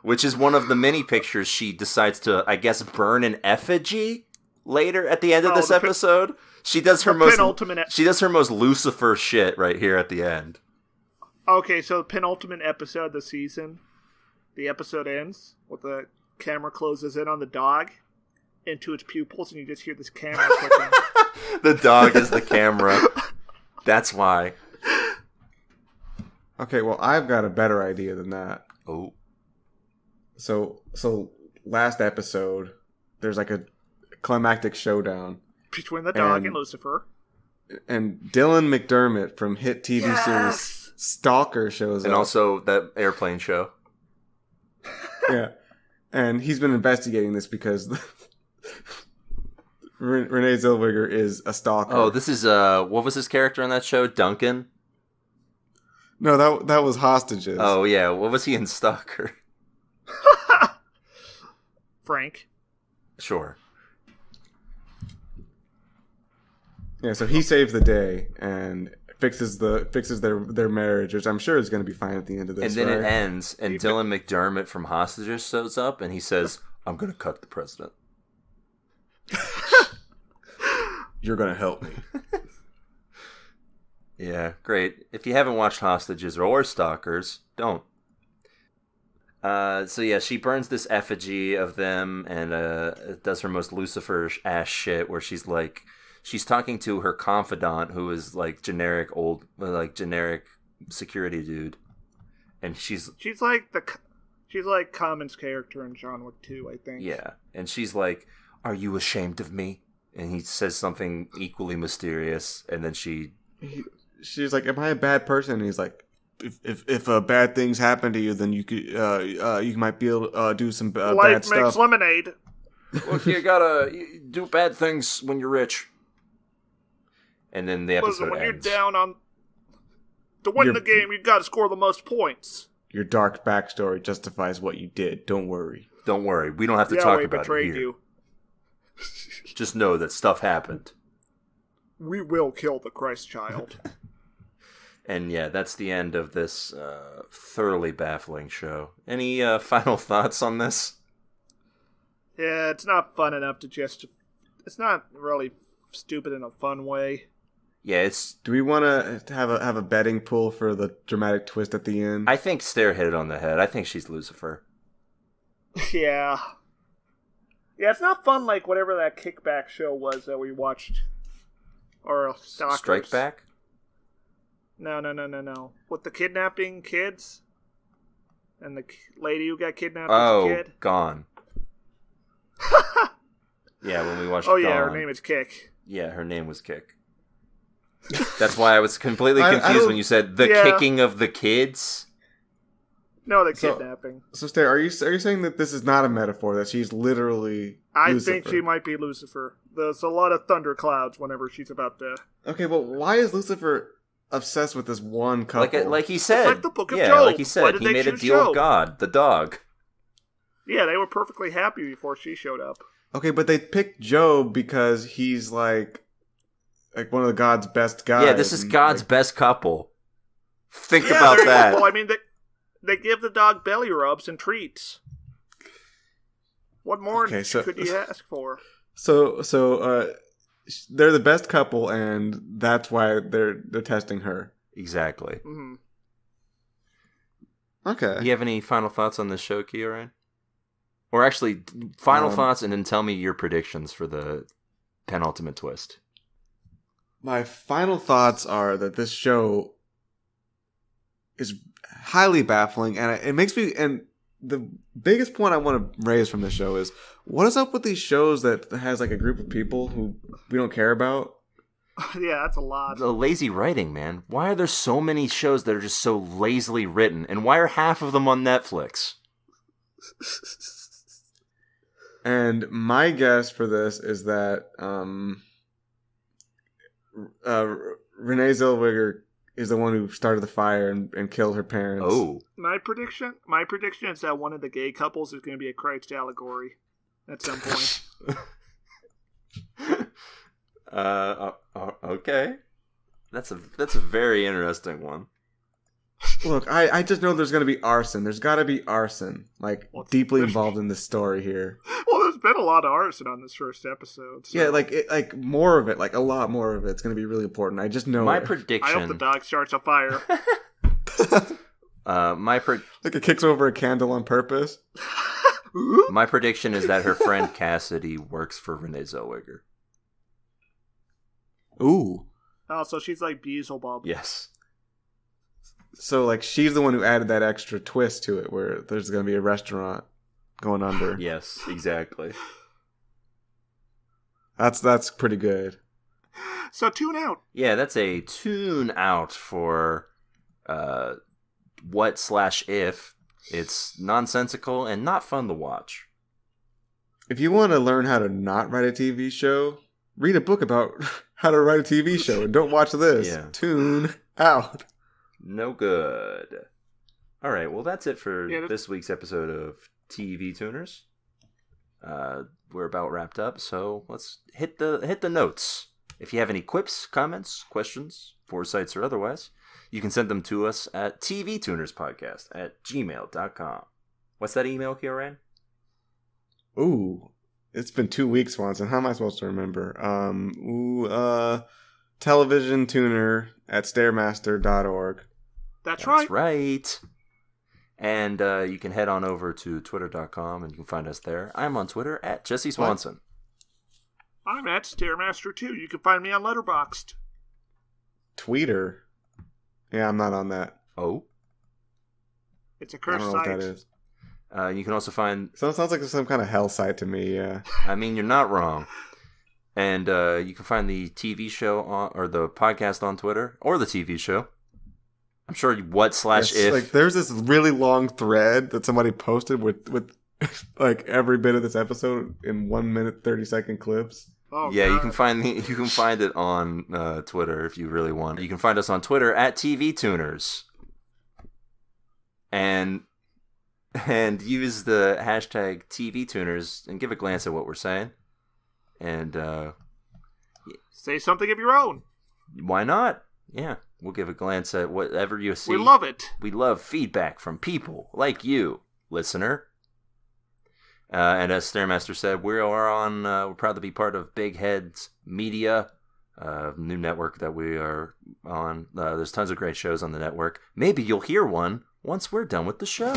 Which is one of the many pictures she decides to, I guess, burn in effigy later at the end of this episode. She does her most Lucifer shit right here at the end. Okay, so the penultimate episode of the season, the episode ends with the camera closes in on the dog. into its pupils, and you just hear this camera clicking. The dog is the camera. That's why. Okay, well, I've got a better idea than that. Oh. So last episode, there's like a climactic showdown Between the dog and Lucifer. And Dylan McDermott from hit TV series Stalker shows up. And also that airplane show. Yeah. And he's been investigating this because Renee Zellweger is a stalker. Oh, this is, what was his character on that show? Duncan? No, that was Hostages. Oh, yeah. What was he in Stalker? Frank. Sure. Yeah, so he saves the day and fixes their marriage, which I'm sure is going to be fine at the end of this. And then right? it ends, and Dylan McDermott from Hostages shows up, and he says, "I'm going to cut the president." You're going to help me. Yeah, great. If you haven't watched Hostages or Stalkers, don't. So yeah, she burns this effigy of them and does her most Lucifer-ass shit where she's talking to her confidant who is like generic security dude. And she's like Common's character in John Wick 2, I think. Yeah. And she's like, "Are you ashamed of me?" And he says something equally mysterious, and then she's like, "Am I a bad person?" And he's like, If bad things happen to you, then you could you might be able to do some bad stuff. Life makes lemonade. Well, you gotta do bad things when you're rich. And then the episode when ends. you're down to win the game, you gotta score the most points. Your dark backstory justifies what you did. Don't worry. Don't worry. We don't have to talk about it here. You. Just know that stuff happened. We will kill the Christ child. And yeah, that's the end of this thoroughly baffling show. Any final thoughts on this? Yeah, it's not fun enough to just... It's not really stupid in a fun way. Yeah, it's... Do we want to have a betting pool for the dramatic twist at the end? I think Stare hit it on the head. I think she's Lucifer. Yeah. Yeah, it's not fun like whatever that kickback show was that we watched. Or Stalkers. Strike Back? No. With the kidnapping kids? And the lady who got kidnapped as a kid? Gone. Yeah, when we watched Oh, yeah, Gone. her name is Kick. Yeah, her name was Kick. That's why I was completely confused when you said the kicking of the kids. No, the kidnapping. So, Stare, are you saying that this is not a metaphor, that she's literally Lucifer? Think she might be Lucifer. There's a lot of thunderclouds whenever she's about to... Okay, but why is Lucifer obsessed with this one couple? Like he said. It's like the Book of Job. Like he said, he made a deal with God, the dog. Yeah, they were perfectly happy before she showed up. Okay, but they picked Job because he's like one of the God's best guys. Yeah, this is God's best couple. Think about that. Well, I mean, they give the dog belly rubs and treats. What more could you ask for? So they're the best couple, and that's why they're testing her. Exactly. Mm-hmm. Okay. Do you have any final thoughts on this show, Kioran? Or actually, final thoughts, and then tell me your predictions for the penultimate twist. My final thoughts are that this show is highly baffling, and it makes me... And the biggest point I want to raise from this show is, what is up with these shows that has like a group of people who we don't care about? Yeah, that's a lot. The lazy writing, man. Why are there so many shows that are just so lazily written? And why are half of them on Netflix? And my guess for this is that Renee Zellweger is the one who started the fire and killed her parents. Oh. My prediction is that one of the gay couples is going to be a Christ allegory at some point. Okay. That's a very interesting one. Look, I just know there's going to be arson. There's got to be arson, deeply involved in this story here. Well, there's been a lot of arson on this first episode. So. Yeah, more of it, a lot more of it. It's going to be really important. I just know my it. prediction. I hope the dog starts a fire. Like it kicks over a candle on purpose. My prediction is that her friend Cassidy works for Renee Zellweger. Ooh. Oh, so she's like Beelzebub. Yes. So, like, she's the one who added that extra twist to it where there's going to be a restaurant going under. Yes, exactly. That's pretty good. So tune out. Yeah, that's a tune out for what/if. It's nonsensical and not fun to watch. If you want to learn how to not write a TV show, read a book about how to write a TV show and don't watch this. Yeah. Tune out. No good. All right, well, that's it for this week's episode of TV Tuners. We're about wrapped up, so let's hit the notes. If you have any quips, comments, questions, foresights, or otherwise, you can send them to us at tvtunerspodcast@gmail.com. What's that email, Kieran? Ooh, it's been 2 weeks, Swanson. How am I supposed to remember? Television tuner at stairmaster.org. That's right. Right. And you can head on over to twitter.com and you can find us there. I'm on Twitter at Jesse Swanson. I'm at Stairmaster2. You can find me on Letterboxd. Tweeter? Yeah, I'm not on that. Oh? It's a cursed site. I don't know what that is. You can also find... So it sounds like some kind of hell site to me, yeah. I mean, you're not wrong. And you can find the TV show or the podcast on Twitter, or the TV show. I'm sure what/if. Like, there's this really long thread that somebody posted with like every bit of this episode in 1 minute 30-second clips. Oh, yeah, God. you can find it on Twitter if you really want. You can find us on Twitter at TV Tuners, and use the hashtag TV Tuners and give a glance at what we're saying, and say something of your own. Why not? Yeah, we'll give a glance at whatever you see. We love it. We love feedback from people like you, listener. And as Stairmaster said, we're proud to be part of Big Heads Media, new network that we are on. There's tons of great shows on the network. Maybe you'll hear one once we're done with the show.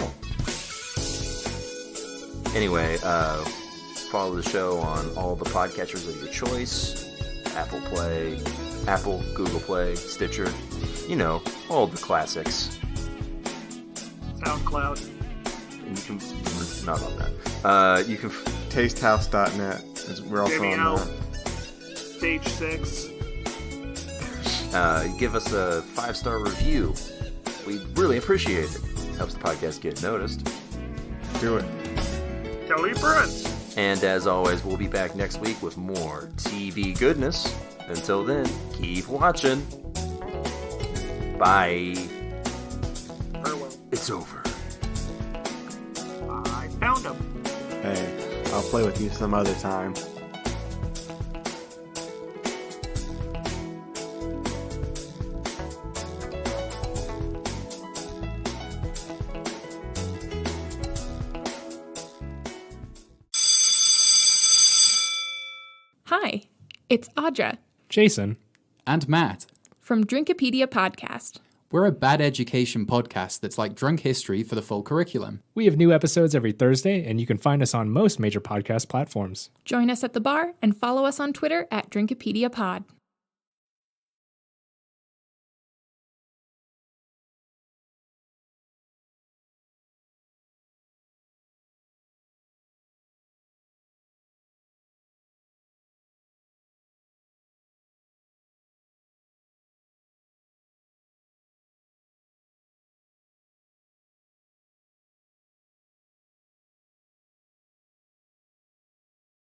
Anyway, follow the show on all the podcatchers of your choice. Apple, Google Play, Stitcher, all the classics. SoundCloud. And you can, not on that. You can tastehouse.net. We're also Vimeo, on that. Stage 6. Give us a 5-star review. We really appreciate it. Helps the podcast get noticed. Do it. Tell your friends. And as always, we'll be back next week with more TV goodness. Until then, keep watching. Bye. Farewell. It's over. I found him. Hey, I'll play with you some other time. Hi, it's Audra. Jason. And Matt. From Drinkopedia Podcast. We're a bad education podcast that's like drunk history for the full curriculum. We have new episodes every Thursday, and you can find us on most major podcast platforms. Join us at the bar and follow us on Twitter at Drinkopedia Pod.